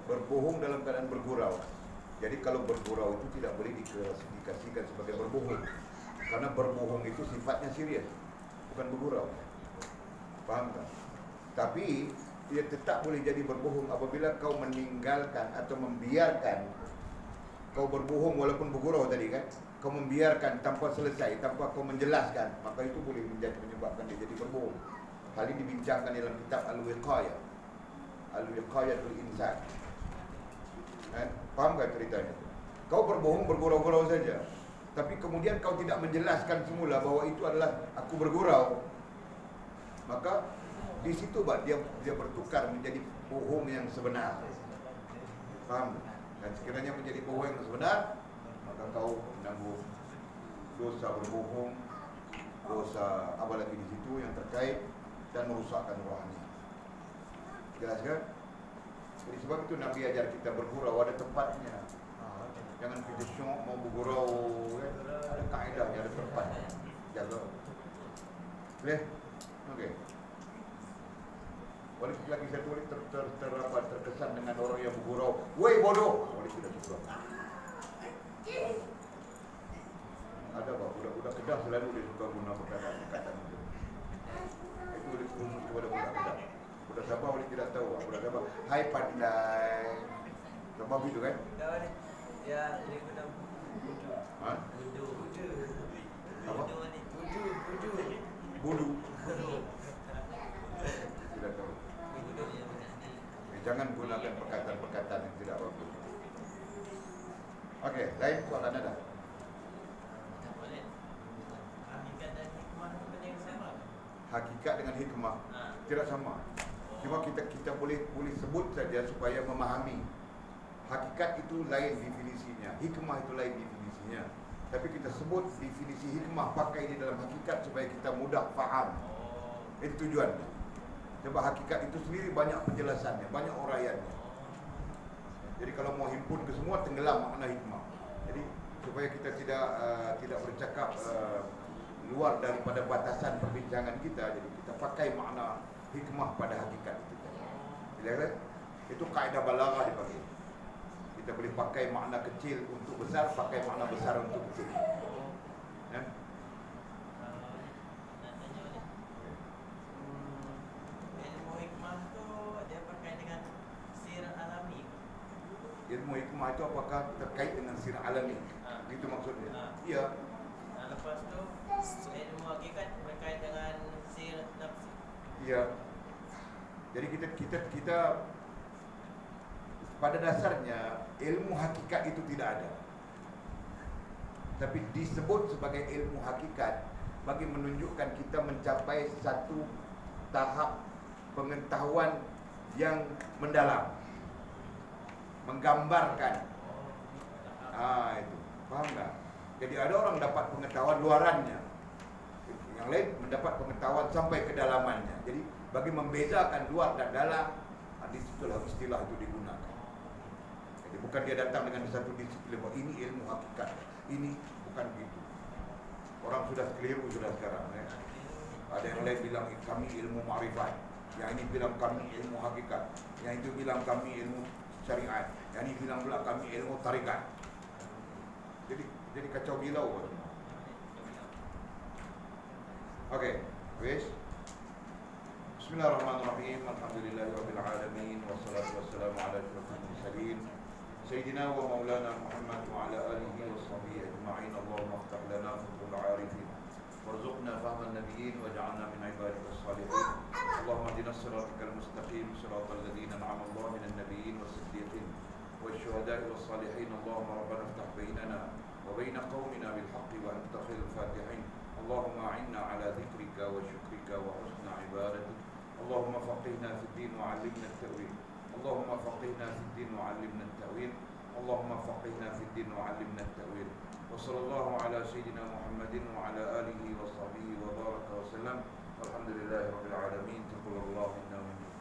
Speaker 1: Berbohong dalam keadaan bergurau. Jadi kalau bergurau itu tidak boleh diklasifikasikan sebagai berbohong. Karena berbohong itu sifatnya serius, bukan bergurau. Faham tak? Tapi dia tetap boleh jadi berbohong apabila kau meninggalkan atau membiarkan kau berbohong walaupun bergurau tadi kan. kau membiarkan tanpa selesai, tanpa kau menjelaskan, maka itu boleh menyebabkan dia jadi berbohong. Hal ini dibincangkan dalam kitab Al-Wiqayah, Al-Wiqayatul Insan. Faham tak ceritanya? Kau berbohong bergurau-gurau saja, tapi kemudian kau tidak menjelaskan semula bahwa itu adalah aku bergurau, maka di situ dia bertukar menjadi bohong yang sebenar. Faham? Dan sekiranya menjadi bohong yang sebenar, maka kau menanggung dosa berbohong, dosa apa lagi di situ yang terkait dan merusakkan rohani. Jelas kan? Jadi sebab itu Nabi ajar kita bergurau ada tempatnya. Jangan kita syok mau bergurau, ada kaedahnya, ada tempatnya. Jaga. Boleh? Okey. Boleh lagi satu boleh terkesan dengan orang yang bergurau. Woi bodoh. Boleh tidak cukup. Ada apa? Budak-budak Kedah selalu dia suka guna perkataan itu. Itu boleh khusus kepada budak Kedah. Budak Sabah boleh tidak tahu. Budak Sabah, hai pandai. Sabah begitu kan?
Speaker 3: Ya, dia guna budu.
Speaker 1: Ha?
Speaker 3: Budu.
Speaker 1: Apa?
Speaker 3: Budu.
Speaker 1: Budu. Tidak tahu. Jangan gunakan perkataan-perkataan yang tidak bagus. Okey, lain soalan ada? Hakikat dengan hikmah tidak sama. Cuma kita boleh sebut saja supaya memahami. Hakikat itu lain definisinya, hikmah itu lain definisinya. Tapi kita sebut definisi hikmah, pakai di dalam hakikat supaya kita mudah faham. Itu tujuannya. Sebab hakikat itu sendiri banyak penjelasannya, banyak uraiannya. Jadi kalau mau himpun ke semua, tenggelam makna hikmah. Jadi supaya kita tidak bercakap luar daripada batasan perbincangan kita, jadi kita pakai makna hikmah pada hakikat itu. Jelas? Itu kaedah balaghah dipakai. Kita boleh pakai makna kecil untuk besar, pakai makna besar untuk kecil. Ya?
Speaker 3: Ilmu hikmah tu dia pakai dengan sir alami.
Speaker 1: Ilmu hikmah itu apakah terkait dengan sir alami? Itu maksudnya. Iya.
Speaker 3: Lepas tu ilmu hakikat berkait dengan sir nafsi.
Speaker 1: Iya. Jadi kita pada dasarnya ilmu hakikat itu tidak ada. Tapi disebut sebagai ilmu hakikat bagi menunjukkan kita mencapai satu tahap pengetahuan yang mendalam, menggambarkan. Itu. Faham tak? Jadi ada orang dapat pengetahuan luarannya, yang lain mendapat pengetahuan sampai kedalamannya. Jadi bagi membezakan luar dan dalam, di situlah istilah itu digunakan. Jadi bukan dia datang dengan satu disiplin, ini ilmu hakikat, ini bukan begitu. Orang sudah keliru sudah sekarang. Ada yang lain bilang kami ilmu ma'rifat, yang ini bilang kami ilmu hakikat, yang itu bilang kami ilmu syariat, yang ini bilang pula kami ilmu tarikat. Jadi kacau bilau. Okey, wis. Bismillahirrahmanirrahim. Alhamdulillahirabbil alamin wassalatu wassalamu ala asyrafil mursalin sayyidina wa maulana Muhammad wa ala alihi washabbihi ajma'in. Allahumma iftah lana fathul 'arifin warzuqna fahman nabiyyin waj'alna min ibadikas salihin. Allahumma ihdina siratal mustaqim siratal ladzina an'ama Allahu minan nabiyyin was-siddiqin wasyuhada'i was-salihin. Allahumma rabbana iftah bainana wa bain qaumina bil haqqi wa anta khairul fatihin. Allahumma a'inna ala dhikrika wa syukrika wa husna ibadatik. اللهم فقهنا في الدين وعلمنا التأويل. اللهم فقهنا في الدين وعلمنا التأويل. اللهم فقهنا في الدين وعلمنا التأويل. وصلى الله على سيدنا محمد وعلى آله وصحبه وبارك وسلم. والحمد لله رب العالمين. تقبل الله منا ومنكم.